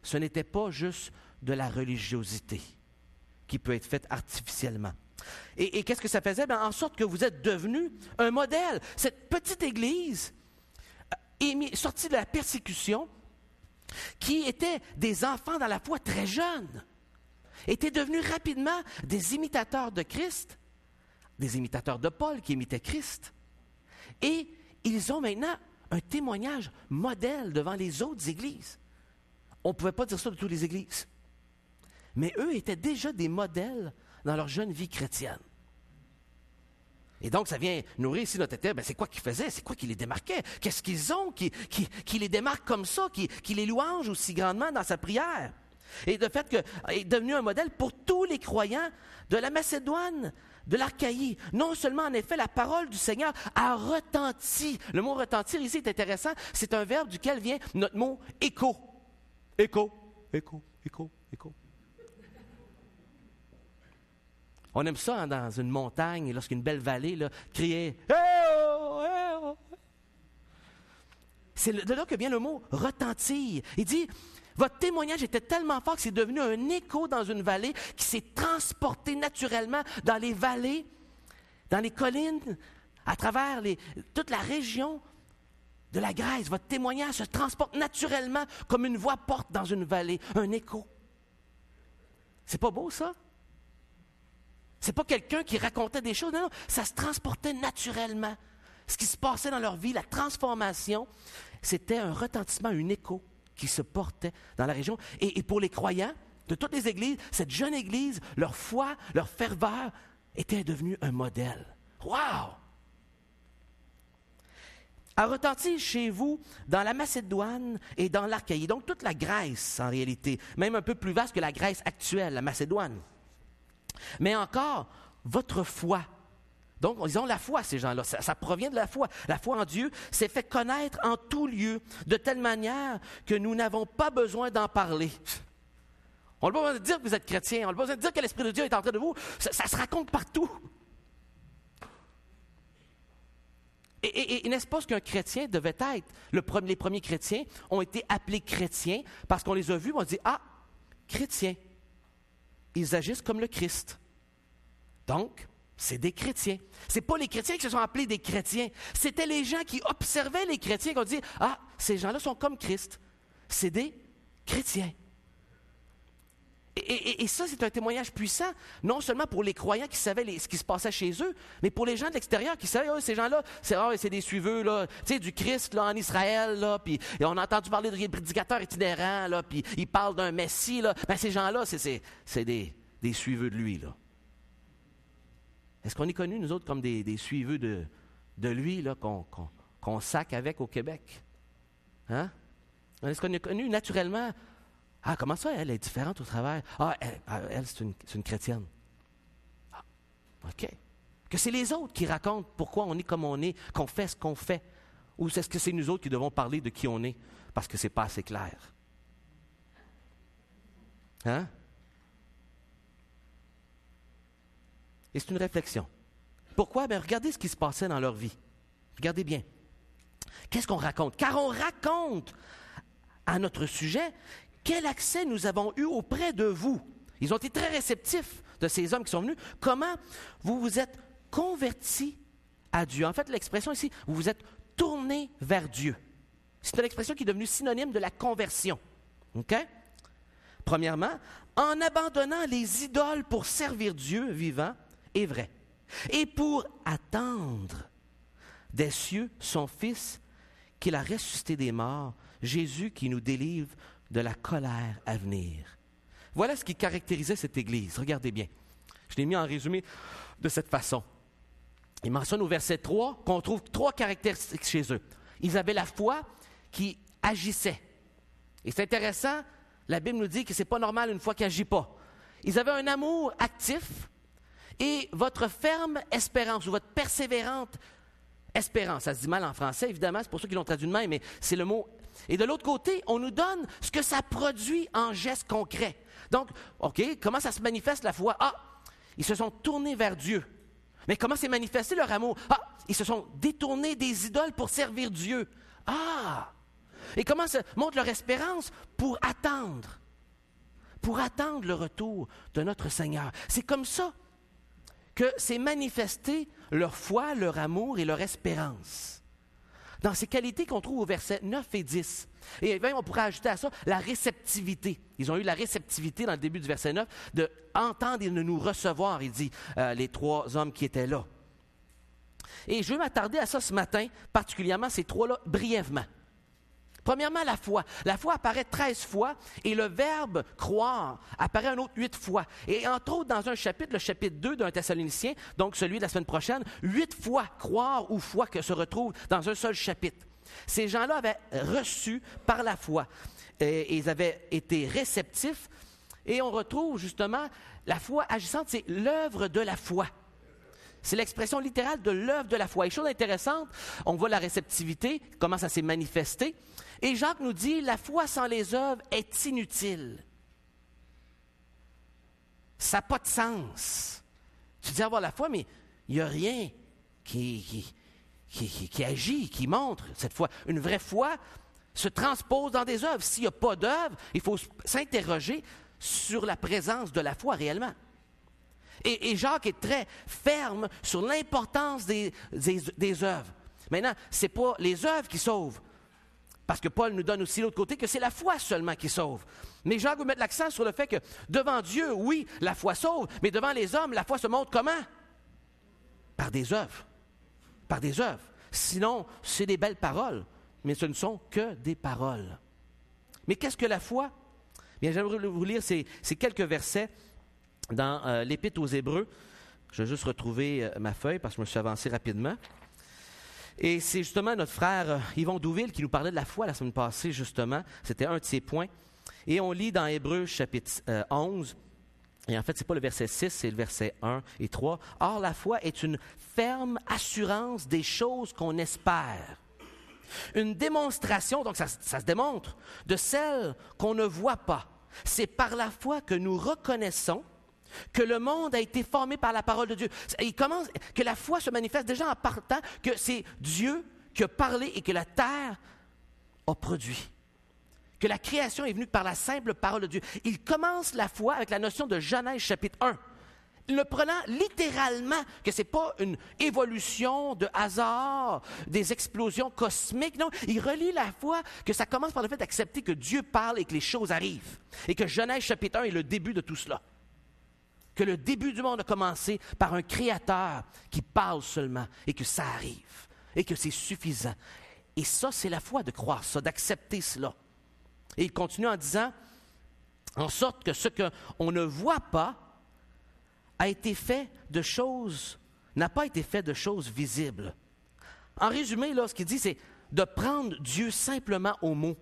[SPEAKER 1] Ce n'était pas juste de la religiosité qui peut être faite artificiellement. Et qu'est-ce que ça faisait? Bien, en sorte que vous êtes devenus un modèle. Cette petite Église sortie de la persécution, qui étaient des enfants dans la foi très jeunes, étaient devenus rapidement des imitateurs de Christ, des imitateurs de Paul qui imitaient Christ. Et ils ont maintenant un témoignage modèle devant les autres églises. On ne pouvait pas dire ça de toutes les églises. Mais eux étaient déjà des modèles dans leur jeune vie chrétienne. Et donc, ça vient nourrir ici notre tête. C'est quoi qu'ils faisaient? C'est quoi qui les démarquait? Qu'est-ce qu'ils ont qui les démarque comme ça, qui les louange aussi grandement dans sa prière? Et le fait qu'il est devenu un modèle pour tous les croyants de la Macédoine, de l'Achaïe. Non seulement, en effet, la parole du Seigneur a retenti. Le mot « retentir » ici est intéressant. C'est un verbe duquel vient notre mot « écho ». Écho, écho, écho, écho. On aime ça dans une montagne, lorsqu'il y a une belle vallée, là, crier « Hey-oh! Hey-oh! » C'est de là que vient le mot « retentir ». Il dit Votre témoignage était tellement fort que c'est devenu un écho dans une vallée qui s'est transporté naturellement dans les vallées, dans les collines, à travers toute la région de la Grèce. Votre témoignage se transporte naturellement comme une voix porte dans une vallée, un écho. C'est pas beau, ça? C'est pas quelqu'un qui racontait des choses, non, ça se transportait naturellement. Ce qui se passait dans leur vie, la transformation, c'était un retentissement, un écho qui se portait dans la région. Et pour les croyants de toutes les églises, cette jeune église, leur foi, leur ferveur était devenue un modèle. Wow! A retenti chez vous dans la Macédoine et dans l'Achaïe, donc toute la Grèce en réalité, même un peu plus vaste que la Grèce actuelle, la Macédoine. Mais encore, votre foi. Donc, ils ont la foi, ces gens-là. Ça provient de la foi. La foi en Dieu s'est fait connaître en tout lieu, de telle manière que nous n'avons pas besoin d'en parler. On n'a pas besoin de dire que vous êtes chrétien. On n'a pas besoin de dire que l'Esprit de Dieu est en train de vous. Ça se raconte partout. Et n'est-ce pas ce qu'un chrétien devait être? Les premiers chrétiens ont été appelés chrétiens parce qu'on les a vus, on dit, ah, chrétiens. Ils agissent comme le Christ. Donc, c'est des chrétiens. Ce n'est pas les chrétiens qui se sont appelés des chrétiens. C'était les gens qui observaient les chrétiens qui ont dit, ah, ces gens-là sont comme Christ. C'est des chrétiens. Et ça, c'est un témoignage puissant, non seulement pour les croyants qui savaient ce qui se passait chez eux, mais pour les gens de l'extérieur qui savaient, oh, ces gens-là, c'est des suiveux là, du Christ là, en Israël, là, puis on a entendu parler de prédicateurs itinérants, là, puis ils parlent d'un Messie. Là. Ben, ces gens-là, c'est des suiveux de lui. Là. Est-ce qu'on est connus, nous autres, comme des suiveux de lui là, qu'on sac avec au Québec? Hein? Est-ce qu'on est connus naturellement? Ah, comment ça, elle est différente au travers? Ah, elle c'est une chrétienne. Ah, OK. Que c'est les autres qui racontent pourquoi on est comme on est, qu'on fait ce qu'on fait. Ou est-ce que c'est nous autres qui devons parler de qui on est? Parce que ce n'est pas assez clair. Hein? Et c'est une réflexion. Pourquoi? Bien, regardez ce qui se passait dans leur vie. Regardez bien. Qu'est-ce qu'on raconte? Car on raconte à notre sujet quel accès nous avons eu auprès de vous. Ils ont été très réceptifs de ces hommes qui sont venus. Comment vous vous êtes convertis à Dieu. En fait, l'expression ici, vous vous êtes tournés vers Dieu. C'est une expression qui est devenue synonyme de la conversion. OK? Premièrement, en abandonnant les idoles pour servir Dieu vivant et vrai, et pour attendre des cieux son Fils qu'il a ressuscité des morts, Jésus qui nous délivre de la colère à venir. Voilà ce qui caractérisait cette Église. Regardez bien. Je l'ai mis en résumé de cette façon. Il mentionne au verset 3 qu'on trouve 3 caractéristiques chez eux. Ils avaient la foi qui agissait. Et c'est intéressant, la Bible nous dit que ce n'est pas normal une foi qui n'agit pas. Ils avaient un amour actif et votre ferme espérance ou votre persévérante espérance. Ça se dit mal en français, évidemment, c'est pour ça qu'ils l'ont traduit de même, mais c'est le mot. Et de l'autre côté, on nous donne ce que ça produit en gestes concrets. Donc, OK, comment ça se manifeste la foi? Ah, ils se sont tournés vers Dieu. Mais comment s'est manifesté leur amour? Ah, ils se sont détournés des idoles pour servir Dieu. Ah! Et comment se montre leur espérance? Pour attendre le retour de notre Seigneur. C'est comme ça que s'est manifesté leur foi, leur amour et leur espérance. Dans ces qualités qu'on trouve au verset 9 et 10. Et bien, on pourrait ajouter à ça la réceptivité. Ils ont eu la réceptivité dans le début du verset 9 de entendre et de nous recevoir, il dit, les 3 hommes qui étaient là. Et je vais m'attarder à ça ce matin, particulièrement ces 3-là, brièvement. Premièrement, la foi. La foi apparaît 13 fois et le verbe « croire » apparaît un autre 8 fois. Et entre autres, dans un chapitre, le chapitre 2 d'un Thessaloniciens, donc celui de la semaine prochaine, 8 fois « croire » ou « foi » que se retrouve dans un seul chapitre. Ces gens-là avaient reçu par la foi. Et ils avaient été réceptifs. Et on retrouve justement la foi agissante, c'est l'œuvre de la foi. C'est l'expression littérale de l'œuvre de la foi. Et chose intéressante, on voit la réceptivité, comment ça s'est manifesté. Et Jacques nous dit, la foi sans les œuvres est inutile. Ça n'a pas de sens. Tu dis avoir la foi, mais il n'y a rien qui agit, qui montre cette foi. Une vraie foi se transpose dans des œuvres. S'il n'y a pas d'œuvre, il faut s'interroger sur la présence de la foi réellement. Et Jacques est très ferme sur l'importance des œuvres. Maintenant, ce n'est pas les œuvres qui sauvent, parce que Paul nous donne aussi l'autre côté que c'est la foi seulement qui sauve. Mais Jacques veut mettre l'accent sur le fait que devant Dieu, oui, la foi sauve, mais devant les hommes, la foi se montre comment? Par des œuvres. Par des œuvres. Sinon, c'est des belles paroles, mais ce ne sont que des paroles. Mais qu'est-ce que la foi? Bien, j'aimerais vous lire ces quelques versets dans l'Épître aux Hébreux. Je vais juste retrouver ma feuille parce que je me suis avancé rapidement. Et c'est justement notre frère Yvon Douville qui nous parlait de la foi la semaine passée, justement. C'était un de ses points. Et on lit dans Hébreux chapitre 11, et en fait, ce n'est pas le verset 6, c'est le verset 1 et 3. « Or, la foi est une ferme assurance des choses qu'on espère. Une démonstration, donc ça se démontre, de celles qu'on ne voit pas. C'est par la foi que nous reconnaissons que le monde a été formé par la parole de Dieu. Que la foi se manifeste déjà en partant que c'est Dieu qui a parlé et que la terre a produit. Que la création est venue par la simple parole de Dieu. Il commence la foi avec la notion de Genèse chapitre 1. Le prenant littéralement, que ce n'est pas une évolution de hasard, des explosions cosmiques, non, il relie la foi que ça commence par le fait d'accepter que Dieu parle et que les choses arrivent. Et que Genèse chapitre 1 est le début de tout cela. Que le début du monde a commencé par un créateur qui parle seulement et que ça arrive et que c'est suffisant. Et ça, c'est la foi de croire ça, d'accepter cela. Et il continue en disant, en sorte que ce qu'on ne voit pas n'a pas été fait de choses visibles. En résumé, là, ce qu'il dit, c'est de prendre Dieu simplement au mot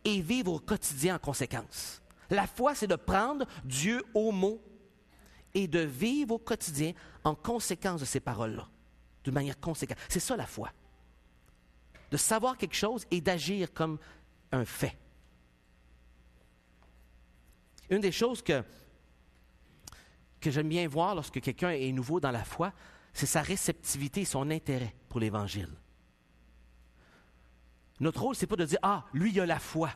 [SPEAKER 1] et vivre au quotidien en conséquence. La foi, c'est de prendre Dieu au mot et de vivre au quotidien en conséquence de ces paroles-là, de manière conséquente. C'est ça la foi. De savoir quelque chose et d'agir comme un fait. Une des choses que j'aime bien voir lorsque quelqu'un est nouveau dans la foi, c'est sa réceptivité et son intérêt pour l'Évangile. Notre rôle, c'est pas de dire « Ah, lui, il a la foi.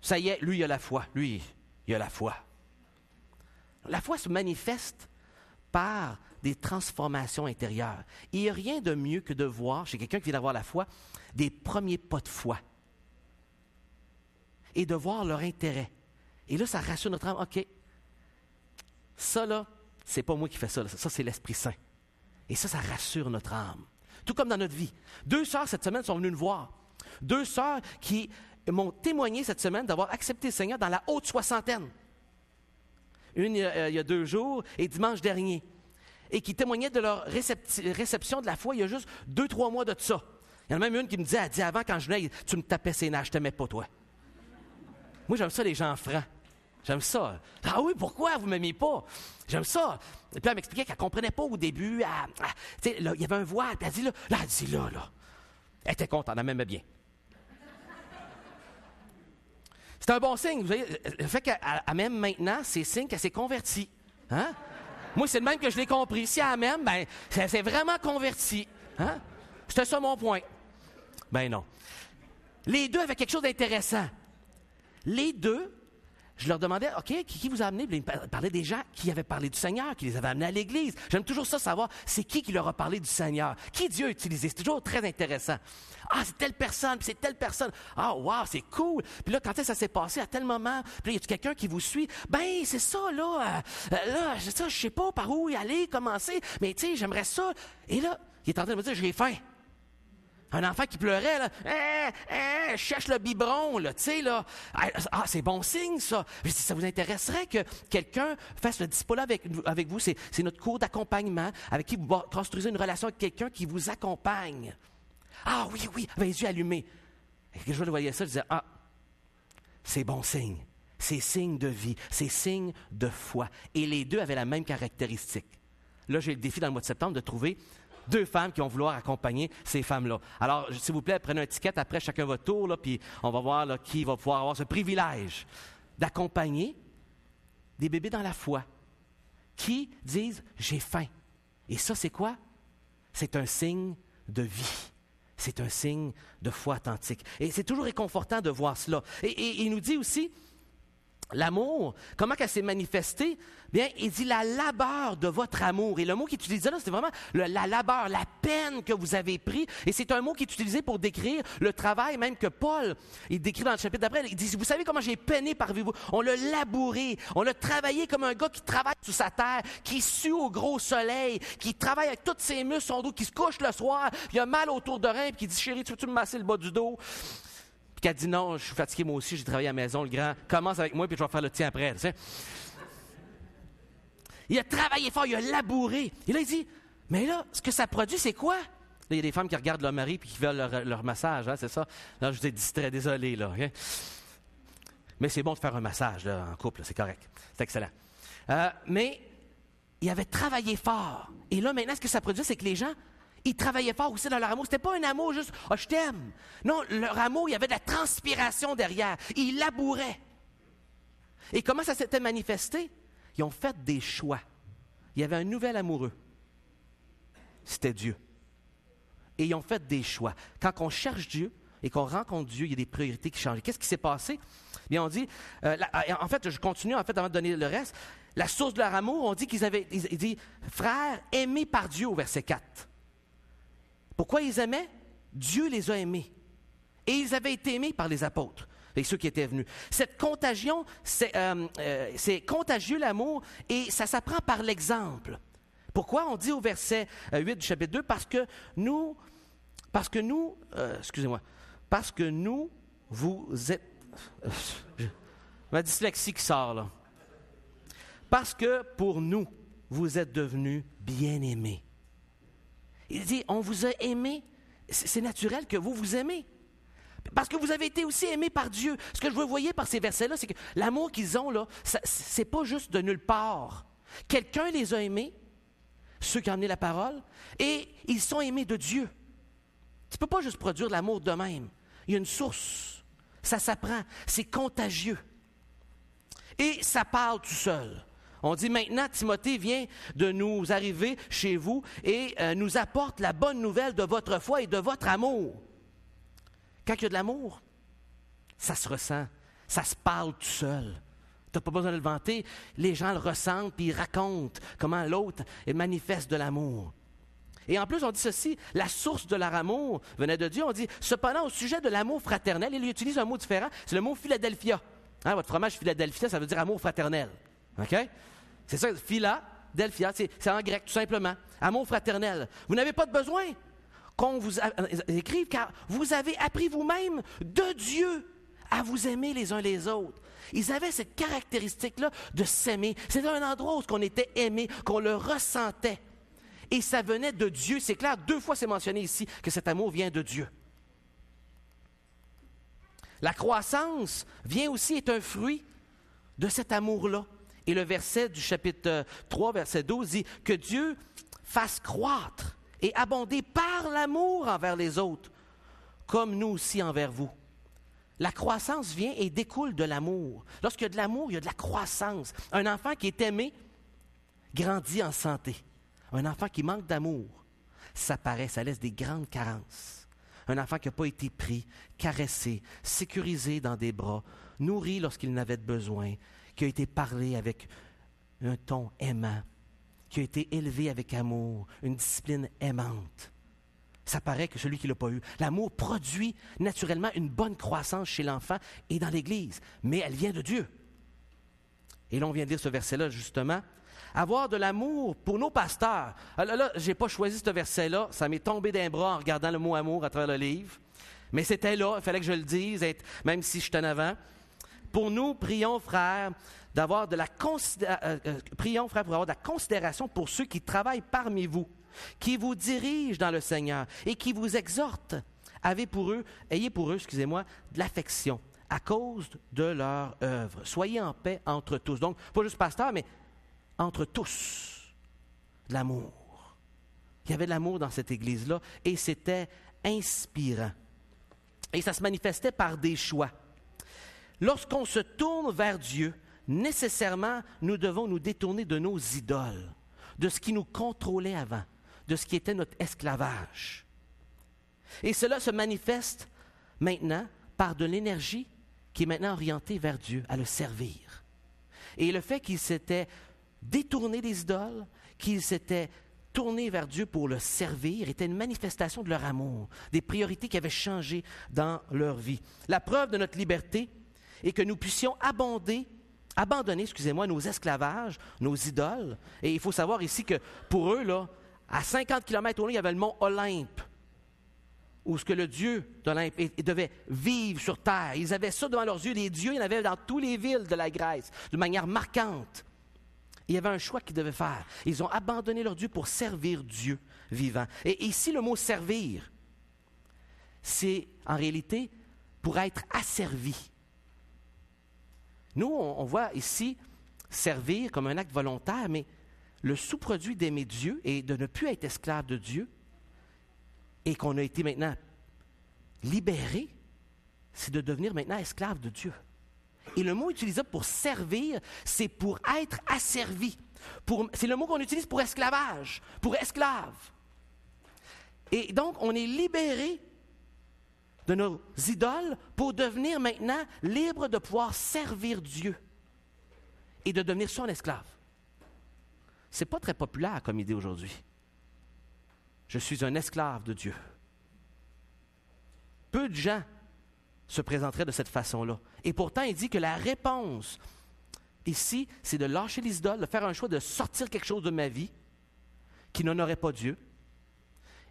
[SPEAKER 1] Ça y est, lui, il a la foi. Lui, il a la foi. » La foi se manifeste par des transformations intérieures. Il n'y a rien de mieux que de voir, chez quelqu'un qui vient d'avoir la foi, des premiers pas de foi. Et de voir leur intérêt. Et là, ça rassure notre âme. OK, ça là, c'est pas moi qui fais ça. Ça, c'est l'Esprit Saint. Et ça rassure notre âme. Tout comme dans notre vie. 2 sœurs, cette semaine, sont venues nous voir. 2 sœurs qui m'ont témoigné cette semaine d'avoir accepté le Seigneur dans la haute soixantaine. Une, il y a 2 jours, et dimanche dernier. Et qui témoignaient de leur réception de la foi il y a juste 2-3 mois de ça. Il y en a même une qui me disait, elle dit, avant, quand je venais, tu me tapais ses nerfs, je t'aimais pas, toi. Moi, j'aime ça, les gens francs. J'aime ça. Ah oui, pourquoi vous ne m'aimiez pas? J'aime ça. Et puis, elle m'expliquait qu'elle ne comprenait pas au début. Tu sais, il y avait un voile. Puis elle dit, là. Elle dit, là. Elle était contente, elle m'aimait bien. C'est un bon signe. Vous voyez, le fait qu'elle m'aime maintenant, c'est signe qu'elle s'est convertie. Hein? Moi, c'est le même que je l'ai compris. Si elle m'aime, ben, elle s'est vraiment convertie. Hein? C'était ça mon point. Ben non. Les 2 avaient quelque chose d'intéressant. Les 2, je leur demandais, OK, qui vous a amené? Ils me parlaient des gens qui avaient parlé du Seigneur, qui les avaient amenés à l'Église. J'aime toujours ça, savoir, c'est qui leur a parlé du Seigneur? Qui Dieu a utilisé? C'est toujours très intéressant. Ah, c'est telle personne, puis c'est telle personne. Ah, wow, c'est cool. Puis là, quand ça s'est passé à tel moment, puis là, y a quelqu'un qui vous suit? Ben, c'est ça, là. Je sais pas par où y aller, commencer, mais tu sais, j'aimerais ça. Et là, il est en train de me dire, j'ai faim. Un enfant qui pleurait, là, je cherche le biberon, là, tu sais, là. Ah, c'est bon signe, ça. Ça vous intéresserait que quelqu'un fasse le dispo-là avec vous? C'est notre cours d'accompagnement, avec qui vous construisez une relation avec quelqu'un qui vous accompagne. Ah oui, avec les yeux allumés. Et que je voyais ça, je disais, c'est bon signe. C'est signe de vie, c'est signe de foi. Et les 2 avaient la même caractéristique. Là, j'ai le défi dans le mois de septembre de trouver 2 femmes qui vont vouloir accompagner ces femmes-là. Alors, s'il vous plaît, prenez un ticket après chacun votre tour, là, puis on va voir là, qui va pouvoir avoir ce privilège d'accompagner des bébés dans la foi qui disent « j'ai faim ». Et ça, c'est quoi? C'est un signe de vie. c'est un signe de foi authentique. Et c'est toujours réconfortant de voir cela. Et il nous dit aussi, l'amour, comment qu'elle s'est manifestée? Bien, il dit la labeur de votre amour. Et le mot qu'il utilisait là, c'était vraiment la labeur, la peine que vous avez pris. Et c'est un mot qui est utilisé pour décrire le travail même que Paul, il décrit dans le chapitre d'après. Il dit, vous savez comment j'ai peiné parmi vous? On l'a labouré, on l'a travaillé comme un gars qui travaille sur sa terre, qui sue au gros soleil, qui travaille avec tous ses muscles, son dos, qui se couche le soir, puis il a mal autour de rein, puis qui dit, chérie, tu veux-tu me masser le bas du dos? Puis qu'elle dit non, je suis fatigué moi aussi, j'ai travaillé à la maison, le grand, commence avec moi, puis je vais faire le tien après. Tu sais. Il a travaillé fort, il a labouré. Et là, il dit, mais là, ce que ça produit, c'est quoi? Là, il y a des femmes qui regardent leur mari et qui veulent leur massage, hein, c'est ça? Là, je vous ai distrait, désolé, là. Okay? Mais c'est bon de faire un massage là, en couple, là, c'est correct. C'est excellent. Mais il avait travaillé fort. Et là, maintenant, ce que ça produit, c'est que les gens, ils travaillaient fort aussi dans leur amour. C'était pas un amour juste « Ah, je t'aime ». Non, leur amour, il y avait de la transpiration derrière. Ils labouraient. Et comment ça s'était manifesté? Ils ont fait des choix. Il y avait un nouvel amoureux. C'était Dieu. Et ils ont fait des choix. Quand on cherche Dieu et qu'on rencontre Dieu, il y a des priorités qui changent. Qu'est-ce qui s'est passé? Bien, on dit, en fait, je continue avant de donner le reste. La source de leur amour, on dit il dit, frères aimés par Dieu au verset 4. Pourquoi ils aimaient? Dieu les a aimés. Et ils avaient été aimés par les apôtres et ceux qui étaient venus. Cette contagion, c'est contagieux l'amour et ça s'apprend par l'exemple. Pourquoi? On dit au verset 8 du chapitre 2, parce que nous, vous êtes... ma dyslexie qui sort là. Parce que pour nous, vous êtes devenus bien-aimés. Il dit, on vous a aimé, c'est naturel que vous vous aimez. Parce que vous avez été aussi aimés par Dieu. Ce que je veux voyez par ces versets-là, c'est que l'amour qu'ils ont, là, c'est pas juste de nulle part. Quelqu'un les a aimés, ceux qui ont amené la parole, et ils sont aimés de Dieu. Tu ne peux pas juste produire de l'amour de même. Il y a une source. Ça s'apprend. C'est contagieux. Et ça parle tout seul. On dit maintenant, Timothée vient de nous arriver chez vous et nous apporte la bonne nouvelle de votre foi et de votre amour. Quand il y a de l'amour, ça se ressent, ça se parle tout seul. Tu n'as pas besoin de le vanter, les gens le ressentent puis ils racontent comment l'autre manifeste de l'amour. Et en plus, on dit ceci, la source de leur amour venait de Dieu. On dit, cependant, au sujet de l'amour fraternel, il utilise un mot différent, c'est le mot Philadelphia. Hein, votre fromage Philadelphia, ça veut dire amour fraternel. OK? C'est ça, Philadelphia, c'est en grec, tout simplement. Amour fraternel. Vous n'avez pas de besoin qu'on vous écrive, car vous avez appris vous-même de Dieu à vous aimer les uns les autres. Ils avaient cette caractéristique-là de s'aimer. C'était un endroit où on était aimé, qu'on le ressentait. Et ça venait de Dieu. C'est clair, 2 fois c'est mentionné ici que cet amour vient de Dieu. La croissance vient aussi être un fruit de cet amour-là. Et le verset du chapitre 3, verset 12 dit que Dieu fasse croître et abonder par l'amour envers les autres, comme nous aussi envers vous. La croissance vient et découle de l'amour. Lorsqu'il y a de l'amour, il y a de la croissance. Un enfant qui est aimé grandit en santé. Un enfant qui manque d'amour, ça paraît, ça laisse des grandes carences. Un enfant qui n'a pas été pris, caressé, sécurisé dans des bras, nourri lorsqu'il n'avait de besoin, qui a été parlé avec un ton aimant, qui a été élevé avec amour, une discipline aimante. Ça paraît que celui qui ne l'a pas eu. L'amour produit naturellement une bonne croissance chez l'enfant et dans l'Église, mais elle vient de Dieu. Et là, on vient de lire ce verset-là, justement. Avoir de l'amour pour nos pasteurs. Alors là, je n'ai pas choisi ce verset-là, ça m'est tombé d'un bras en regardant le mot amour à travers le livre. Mais c'était là, il fallait que je le dise, même si je suis en avant. Pour nous, prions, frères, prions, frères, pour avoir de la considération pour ceux qui travaillent parmi vous, qui vous dirigent dans le Seigneur et qui vous exhortent. Ayez pour eux, de l'affection à cause de leur œuvre. Soyez en paix entre tous. Donc, pas juste pasteur, mais entre tous, de l'amour. Il y avait de l'amour dans cette Église-là et c'était inspirant. Et ça se manifestait par des choix. Lorsqu'on se tourne vers Dieu, nécessairement, nous devons nous détourner de nos idoles, de ce qui nous contrôlait avant, de ce qui était notre esclavage. Et cela se manifeste maintenant par de l'énergie qui est maintenant orientée vers Dieu, à le servir. Et le fait qu'ils s'étaient détournés des idoles, qu'ils s'étaient tournés vers Dieu pour le servir, était une manifestation de leur amour, des priorités qui avaient changé dans leur vie. La preuve de notre liberté est que nous puissions abandonner nos esclavages, nos idoles. Et il faut savoir ici que pour eux, là, à 50 km au loin, il y avait le mont Olympe, où ce que le dieu d'Olympe devait vivre sur terre. Ils avaient ça devant leurs yeux. Les dieux, il y en avait dans toutes les villes de la Grèce, de manière marquante. Il y avait un choix qu'ils devaient faire. Ils ont abandonné leur Dieu pour servir Dieu vivant. Et ici, le mot « servir », c'est en réalité pour être asservi. Nous, on voit ici servir comme un acte volontaire, mais le sous-produit d'aimer Dieu et de ne plus être esclave de Dieu, et qu'on a été maintenant libéré, c'est de devenir maintenant esclave de Dieu. Et le mot utilisé pour servir, c'est pour être asservi. C'est le mot qu'on utilise pour esclavage, pour esclave. Et donc, on est libéré de nos idoles pour devenir maintenant libre de pouvoir servir Dieu et de devenir son esclave. Ce n'est pas très populaire comme idée aujourd'hui. Je suis un esclave de Dieu. Peu de gens se présenteraient de cette façon-là. Et pourtant, il dit que la réponse ici, c'est de lâcher les idoles, de faire un choix de sortir quelque chose de ma vie qui n'honorait pas Dieu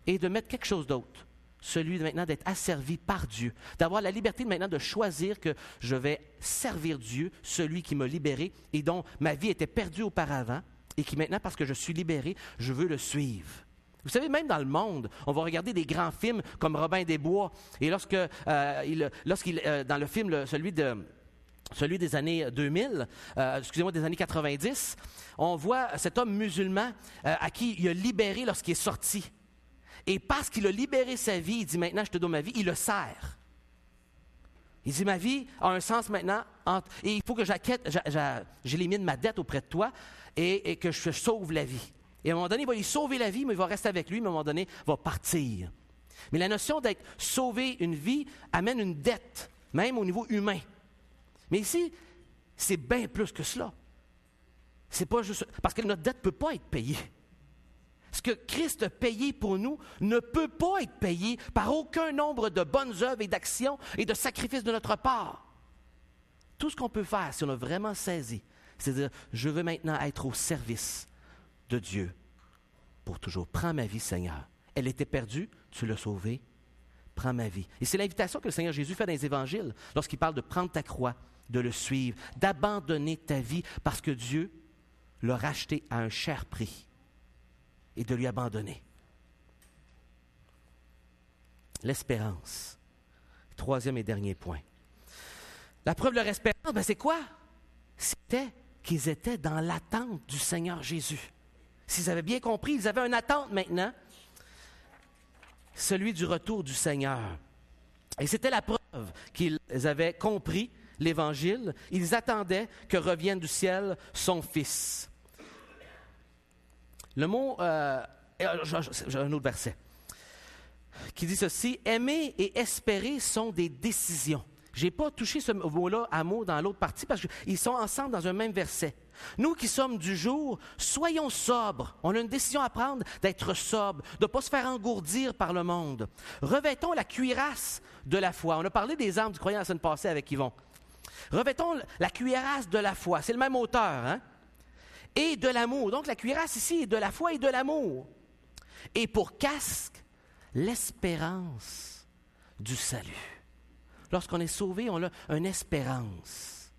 [SPEAKER 1] et de mettre quelque chose d'autre. Celui maintenant d'être asservi par Dieu, d'avoir la liberté maintenant de choisir que je vais servir Dieu, celui qui m'a libéré et dont ma vie était perdue auparavant et qui maintenant, parce que je suis libéré, je veux le suivre. Vous savez, même dans le monde, on va regarder des grands films comme Robin des Bois. Et lorsqu'il dans le film, celui des années 2000, des années 90, on voit cet homme musulman à qui il a libéré lorsqu'il est sorti. Et parce qu'il a libéré sa vie, il dit maintenant, je te donne ma vie, il le sert. Il dit, ma vie a un sens maintenant, et il faut que j'élimine ma dette auprès de toi et que je sauve la vie. Et à un moment donné, il va lui sauver la vie, mais il va rester avec lui, mais à un moment donné, il va partir. Mais la notion d'être sauvé une vie amène une dette, même au niveau humain. Mais ici, c'est bien plus que cela. C'est pas juste parce que notre dette ne peut pas être payée. Ce que Christ a payé pour nous ne peut pas être payé par aucun nombre de bonnes œuvres et d'actions et de sacrifices de notre part. Tout ce qu'on peut faire, si on a vraiment saisi, c'est de dire, je veux maintenant être au service de Dieu pour toujours. Prends ma vie, Seigneur. Elle était perdue, tu l'as sauvée. Prends ma vie. Et c'est l'invitation que le Seigneur Jésus fait dans les évangiles lorsqu'il parle de prendre ta croix, de le suivre, d'abandonner ta vie parce que Dieu l'a racheté à un cher prix et de lui abandonner. L'espérance. Troisième et dernier point. La preuve de leur espérance, c'est quoi? C'était qu'ils étaient dans l'attente du Seigneur Jésus. S'ils avaient bien compris, ils avaient une attente maintenant, celui du retour du Seigneur. Et c'était la preuve qu'ils avaient compris l'Évangile. Ils attendaient que revienne du ciel son Fils. Le mot, j'ai un autre verset, qui dit ceci, « Aimer et espérer sont des décisions. » Je n'ai pas touché ce mot-là à mot dans l'autre partie parce qu'ils sont ensemble dans un même verset. Nous qui sommes du jour, soyons sobres. On a une décision à prendre d'être sobres, de ne pas se faire engourdir par le monde. Revêtons la cuirasse de la foi. On a parlé des armes du croyant la semaine passée avec Yvon. Revêtons la cuirasse de la foi. C'est le même auteur, hein? Et de l'amour. Donc la cuirasse ici est de la foi et de l'amour. Et pour casque, l'espérance du salut. Lorsqu'on est sauvé, on a une espérance.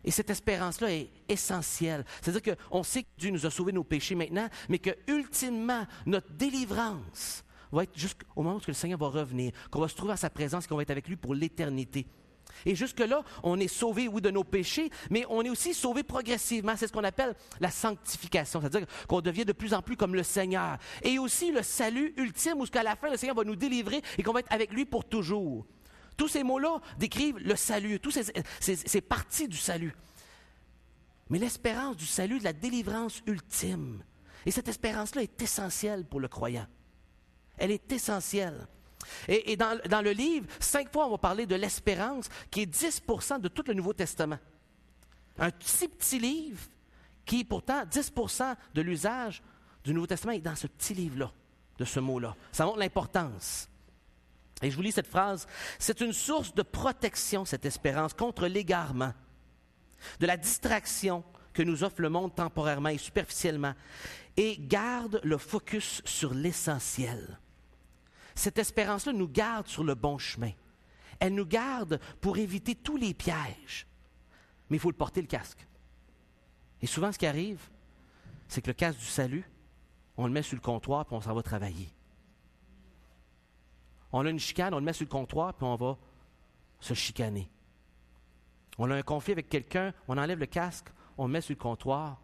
[SPEAKER 1] Et cette espérance-là est essentielle. C'est-à-dire qu'on sait que Dieu nous a sauvés de nos péchés maintenant, mais que ultimement, notre délivrance va être jusqu'au moment où le Seigneur va revenir, qu'on va se trouver à sa présence et qu'on va être avec lui pour l'éternité. Et jusque-là, on est sauvé, oui, de nos péchés, mais on est aussi sauvé progressivement. C'est ce qu'on appelle la sanctification, c'est-à-dire qu'on devient de plus en plus comme le Seigneur. Et aussi le salut ultime, où jusqu'à la fin, le Seigneur va nous délivrer et qu'on va être avec lui pour toujours. Tous ces mots-là décrivent le salut, tous ces parties du salut. Mais l'espérance du salut, de la délivrance ultime. Et cette espérance-là est essentielle pour le croyant. Elle est essentielle. Et dans le livre, 5 fois, on va parler de l'espérance, qui est 10% de tout le Nouveau Testament. Un petit livre qui, pourtant, 10% de l'usage du Nouveau Testament est dans ce petit livre-là, de ce mot-là. Ça montre l'importance. Et je vous lis cette phrase. C'est une source de protection, cette espérance, contre l'égarement, de la distraction que nous offre le monde temporairement et superficiellement, et garde le focus sur l'essentiel. Cette espérance-là nous garde sur le bon chemin. Elle nous garde pour éviter tous les pièges. Mais il faut le porter, le casque. Et souvent, ce qui arrive, c'est que le casque du salut, on le met sur le comptoir puis on s'en va travailler. On a une chicane, on le met sur le comptoir puis on va se chicaner. On a un conflit avec quelqu'un, on enlève le casque, on le met sur le comptoir.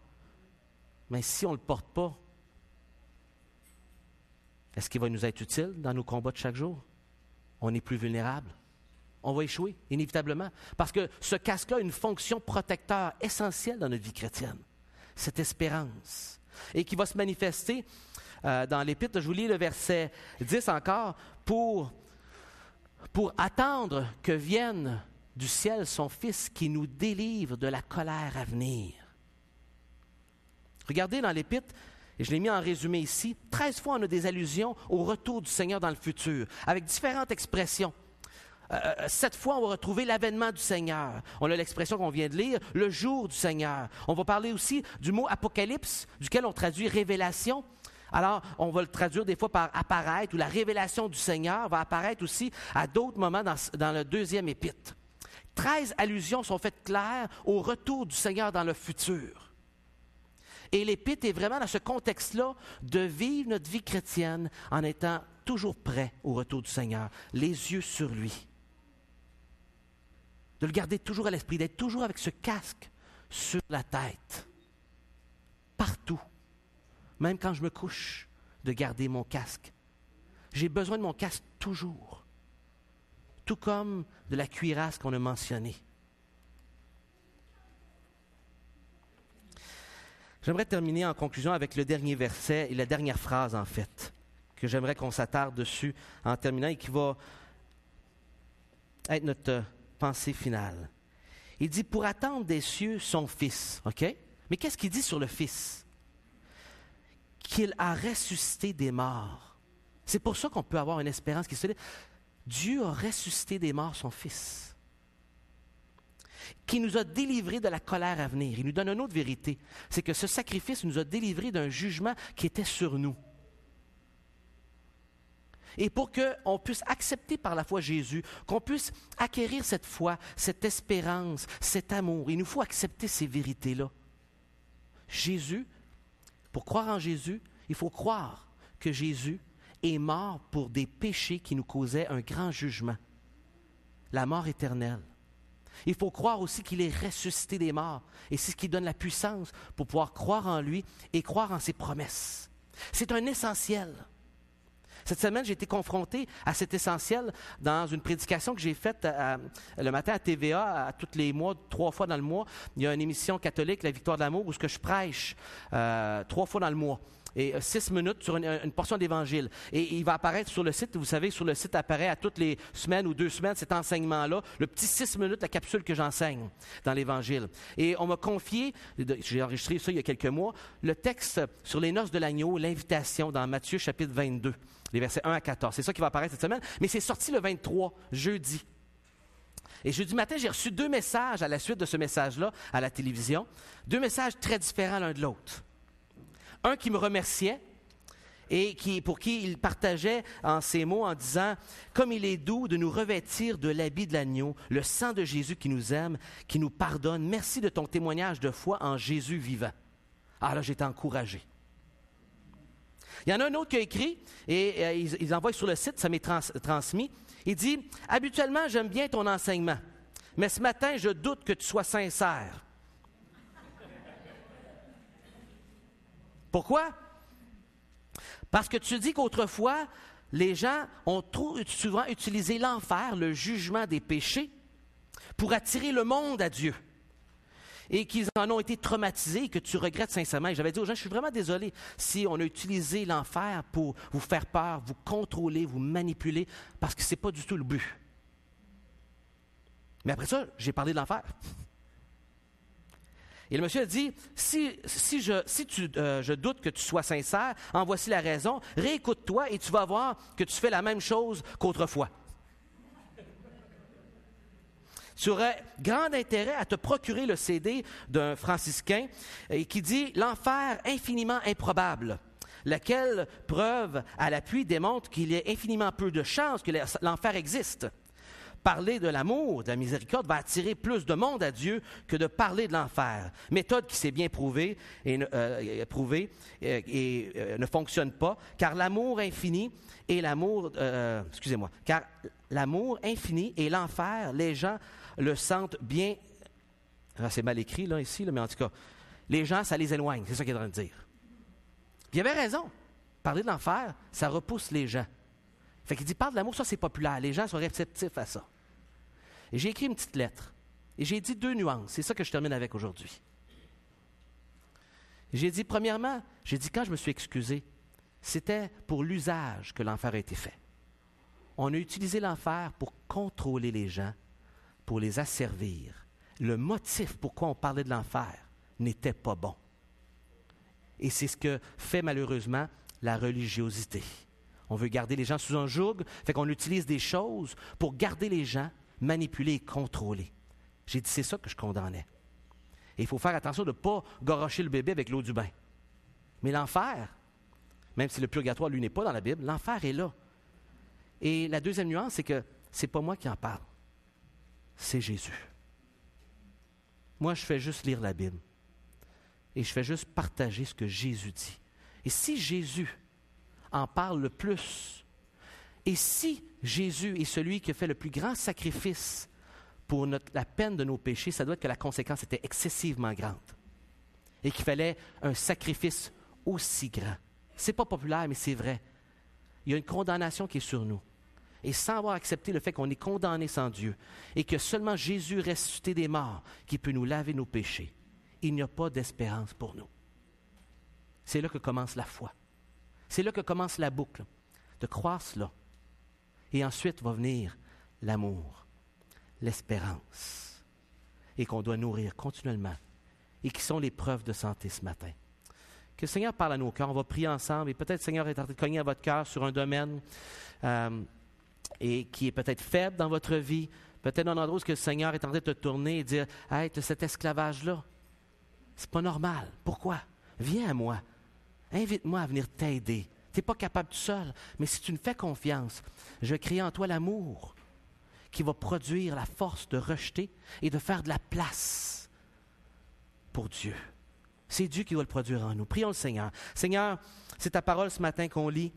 [SPEAKER 1] Mais si on ne le porte pas, est-ce qu'il va nous être utile dans nos combats de chaque jour? On est plus vulnérable. On va échouer, inévitablement. Parce que ce casque-là a une fonction protecteur essentielle dans notre vie chrétienne. Cette espérance. Et qui va se manifester dans l'Épître. Je vous lis le verset 10 encore. Pour attendre que vienne du ciel son Fils qui nous délivre de la colère à venir. Regardez dans l'Épître, et je l'ai mis en résumé ici, 13 fois on a des allusions au retour du Seigneur dans le futur, avec différentes expressions. 7 fois, on va retrouver l'avènement du Seigneur. On a l'expression qu'on vient de lire, le jour du Seigneur. On va parler aussi du mot apocalypse, duquel on traduit révélation. Alors, on va le traduire des fois par apparaître, ou la révélation du Seigneur va apparaître aussi à d'autres moments dans le deuxième épître. 13 allusions sont faites claires au retour du Seigneur dans le futur. Et l'Épître est vraiment dans ce contexte-là de vivre notre vie chrétienne en étant toujours prêt au retour du Seigneur, les yeux sur lui. De le garder toujours à l'esprit, d'être toujours avec ce casque sur la tête, partout, même quand je me couche, de garder mon casque. J'ai besoin de mon casque toujours, tout comme de la cuirasse qu'on a mentionnée. J'aimerais terminer en conclusion avec le dernier verset et la dernière phrase, en fait, que j'aimerais qu'on s'attarde dessus en terminant et qui va être notre pensée finale. Il dit « Pour attendre des cieux son Fils ». OK? Mais qu'est-ce qu'il dit sur le Fils? Qu'il a ressuscité des morts. C'est pour ça qu'on peut avoir une espérance qui se dit « Dieu a ressuscité des morts son Fils ». Qui nous a délivrés de la colère à venir. Il nous donne une autre vérité, c'est que ce sacrifice nous a délivrés d'un jugement qui était sur nous. Et pour qu'on puisse accepter par la foi Jésus, qu'on puisse acquérir cette foi, cette espérance, cet amour, il nous faut accepter ces vérités-là. Jésus, pour croire en Jésus, il faut croire que Jésus est mort pour des péchés qui nous causaient un grand jugement, la mort éternelle. Il faut croire aussi qu'il est ressuscité des morts. Et c'est ce qui donne la puissance pour pouvoir croire en lui et croire en ses promesses. C'est un essentiel. Cette semaine, j'ai été confronté à cet essentiel dans une prédication que j'ai faite le matin à TVA, à tous les mois, 3 fois dans le mois. Il y a une émission catholique, La Victoire de l'amour, où je prêche 3 fois dans le mois. Et 6 minutes sur une portion d'Évangile. Et il va apparaître sur le site, vous savez, sur le site apparaît à toutes les semaines ou 2 semaines cet enseignement-là, le petit 6 minutes, la capsule que j'enseigne dans l'Évangile. Et on m'a confié, j'ai enregistré ça il y a quelques mois, le texte sur les noces de l'agneau, l'invitation dans Matthieu chapitre 22, les versets 1 à 14. C'est ça qui va apparaître cette semaine, mais c'est sorti le 23, jeudi. Et jeudi matin, j'ai reçu 2 messages à la suite de ce message-là à la télévision, 2 messages très différents l'un de l'autre. Un qui me remerciait et pour qui il partageait en ces mots en disant « Comme il est doux de nous revêtir de l'habit de l'agneau, le sang de Jésus qui nous aime, qui nous pardonne. Merci de ton témoignage de foi en Jésus vivant. » Ah là, j'étais encouragé. Il y en a un autre qui a écrit, et ils envoient sur le site, ça m'est transmis. Il dit « Habituellement, j'aime bien ton enseignement, mais ce matin, je doute que tu sois sincère. » Pourquoi? Parce que tu dis qu'autrefois, les gens ont trop souvent utilisé l'enfer, le jugement des péchés, pour attirer le monde à Dieu. et qu'ils en ont été traumatisés et que tu regrettes sincèrement. Et j'avais dit aux gens, je suis vraiment désolé si on a utilisé l'enfer pour vous faire peur, vous contrôler, vous manipuler, parce que ce n'est pas du tout le but. Mais après ça, j'ai parlé de l'enfer. Et le monsieur a dit, je doute que tu sois sincère, en voici la raison, réécoute-toi et tu vas voir que tu fais la même chose qu'autrefois. Tu aurais grand intérêt à te procurer le CD d'un franciscain qui dit « L'enfer infiniment improbable », laquelle preuve à l'appui démontre qu'il y a infiniment peu de chances que l'enfer existe. Parler de l'amour, de la miséricorde, va attirer plus de monde à Dieu que de parler de l'enfer. Méthode qui s'est bien prouvée et ne fonctionne pas, car l'amour infini et car l'amour infini et l'enfer, les gens le sentent bien. C'est mal écrit là ici, mais en tout cas, les gens, ça les éloigne. C'est ça qu'il est en train de dire. Puis il avait raison. Parler de l'enfer, ça repousse les gens. Fait qu'il dit, parle de l'amour, ça c'est populaire. Les gens sont réceptifs à ça. Et j'ai écrit une petite lettre. Et j'ai dit 2 nuances. C'est ça que je termine avec aujourd'hui. J'ai dit, premièrement, quand je me suis excusé, c'était pour l'usage que l'enfer a été fait. On a utilisé l'enfer pour contrôler les gens, pour les asservir. Le motif pourquoi on parlait de l'enfer n'était pas bon. Et c'est ce que fait malheureusement la religiosité. On veut garder les gens sous un joug, fait qu'on utilise des choses pour garder les gens, manipuler et contrôler. J'ai dit, c'est ça que je condamnais. Et il faut faire attention de ne pas gorocher le bébé avec l'eau du bain. Mais l'enfer, même si le purgatoire, lui, n'est pas dans la Bible, l'enfer est là. Et la deuxième nuance, c'est que ce n'est pas moi qui en parle. C'est Jésus. Moi, je fais juste lire la Bible. Et je fais juste partager ce que Jésus dit. Et si Jésus en parle le plus, et si Jésus est celui qui a fait le plus grand sacrifice pour la peine de nos péchés, ça doit être que la conséquence était excessivement grande. Et qu'il fallait un sacrifice aussi grand. C'est pas populaire, mais c'est vrai. Il y a une condamnation qui est sur nous. Et sans avoir accepté le fait qu'on est condamné sans Dieu, et que seulement Jésus ressuscité des morts qui peut nous laver nos péchés, il n'y a pas d'espérance pour nous. C'est là que commence la foi. C'est là que commence la boucle, de croire cela. Et ensuite va venir l'amour, l'espérance, et qu'on doit nourrir continuellement, et qui sont les preuves de santé ce matin. Que le Seigneur parle à nos cœurs, on va prier ensemble, et peut-être le Seigneur est en train de cogner à votre cœur sur un domaine et qui est peut-être faible dans votre vie, peut-être un endroit où le Seigneur est en train de te tourner et dire « Hey, tu as cet esclavage-là, c'est pas normal. Pourquoi? Viens à moi. Invite-moi à venir t'aider. Tu n'es pas capable tout seul, mais si tu me fais confiance, je vais créer en toi l'amour qui va produire la force de rejeter et de faire de la place pour Dieu. C'est Dieu qui va le produire en nous. Prions le Seigneur. Seigneur, c'est ta parole ce matin qu'on lit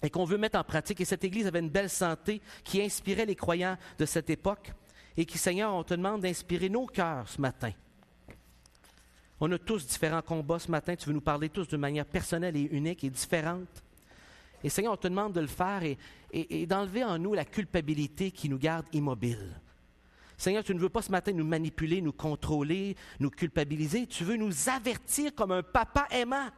[SPEAKER 1] et qu'on veut mettre en pratique. Et cette Église avait une belle santé qui inspirait les croyants de cette époque et qui, Seigneur, on te demande d'inspirer nos cœurs ce matin. On a tous différents combats ce matin. Tu veux nous parler tous de manière personnelle et unique et différente. Et Seigneur, on te demande de le faire et d'enlever en nous la culpabilité qui nous garde immobiles. Seigneur, tu ne veux pas ce matin nous manipuler, nous contrôler, nous culpabiliser. Tu veux nous avertir comme un papa aimant.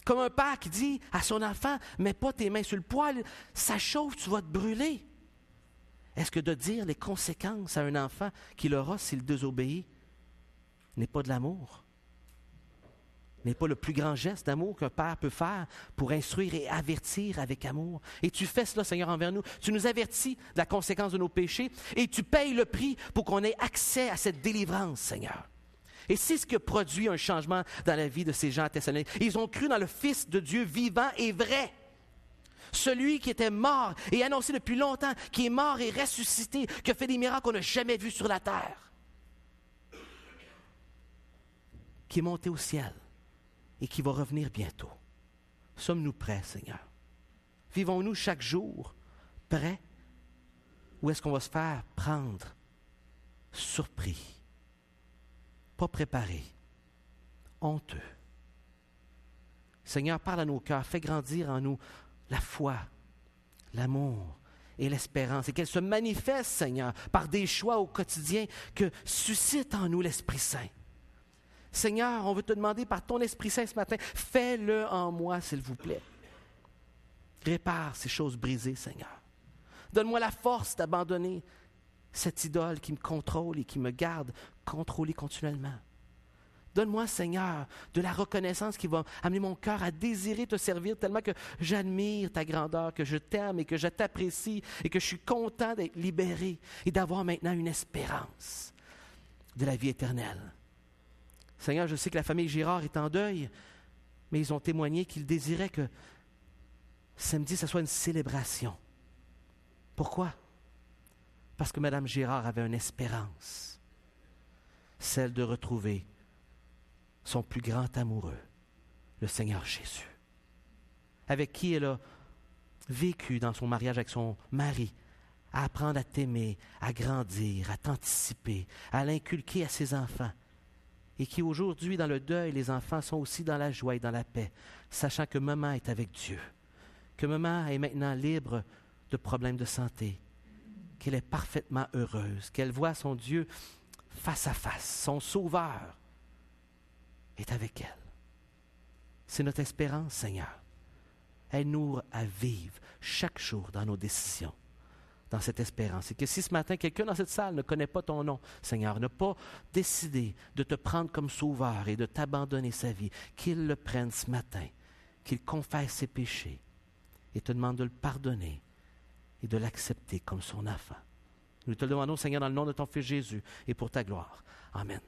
[SPEAKER 1] Comme un père qui dit à son enfant, « Mets pas tes mains sur le poêle, ça chauffe, tu vas te brûler. » Est-ce que de dire les conséquences à un enfant qu'il aura s'il désobéit n'est pas de l'amour? N'est pas le plus grand geste d'amour qu'un père peut faire pour instruire et avertir avec amour? Et tu fais cela, Seigneur, envers nous. Tu nous avertis de la conséquence de nos péchés et tu payes le prix pour qu'on ait accès à cette délivrance, Seigneur. Et c'est ce qui a produit un changement dans la vie de ces gens à Thessalonique. Ils ont cru dans le Fils de Dieu vivant et vrai. Celui qui était mort et annoncé depuis longtemps, qui est mort et ressuscité, qui a fait des miracles qu'on n'a jamais vus sur la terre, qui est monté au ciel et qui va revenir bientôt. Sommes-nous prêts, Seigneur? Vivons-nous chaque jour prêts? Ou est-ce qu'on va se faire prendre surpris, pas préparé, honteux? Seigneur, parle à nos cœurs, fais grandir en nous la foi, l'amour et l'espérance, et qu'elle se manifeste, Seigneur, par des choix au quotidien que suscite en nous l'Esprit Saint. Seigneur, on veut te demander par ton Esprit Saint ce matin, fais-le en moi, s'il vous plaît. Répare ces choses brisées, Seigneur. Donne-moi la force d'abandonner cette idole qui me contrôle et qui me garde contrôlé continuellement. Donne-moi, Seigneur, de la reconnaissance qui va amener mon cœur à désirer te servir tellement que j'admire ta grandeur, que je t'aime et que je t'apprécie et que je suis content d'être libéré et d'avoir maintenant une espérance de la vie éternelle. Seigneur, je sais que la famille Girard est en deuil, mais ils ont témoigné qu'ils désiraient que samedi, ce soit une célébration. Pourquoi? Parce que Mme Girard avait une espérance, celle de retrouver son plus grand amoureux, le Seigneur Jésus, avec qui elle a vécu dans son mariage avec son mari, à apprendre à t'aimer, à grandir, à t'anticiper, à l'inculquer à ses enfants, et qui aujourd'hui, dans le deuil, les enfants sont aussi dans la joie et dans la paix, sachant que maman est avec Dieu, que maman est maintenant libre de problèmes de santé, qu'elle est parfaitement heureuse, qu'elle voit son Dieu face à face, son Sauveur est avec elle. C'est notre espérance, Seigneur. Aide-nous à vivre chaque jour dans nos décisions, dans cette espérance. Et que si ce matin, quelqu'un dans cette salle ne connaît pas ton nom, Seigneur, n'a pas décidé de te prendre comme sauveur et de t'abandonner sa vie, qu'il le prenne ce matin, qu'il confesse ses péchés et te demande de le pardonner et de l'accepter comme son enfant. Nous te le demandons, Seigneur, dans le nom de ton Fils Jésus et pour ta gloire. Amen.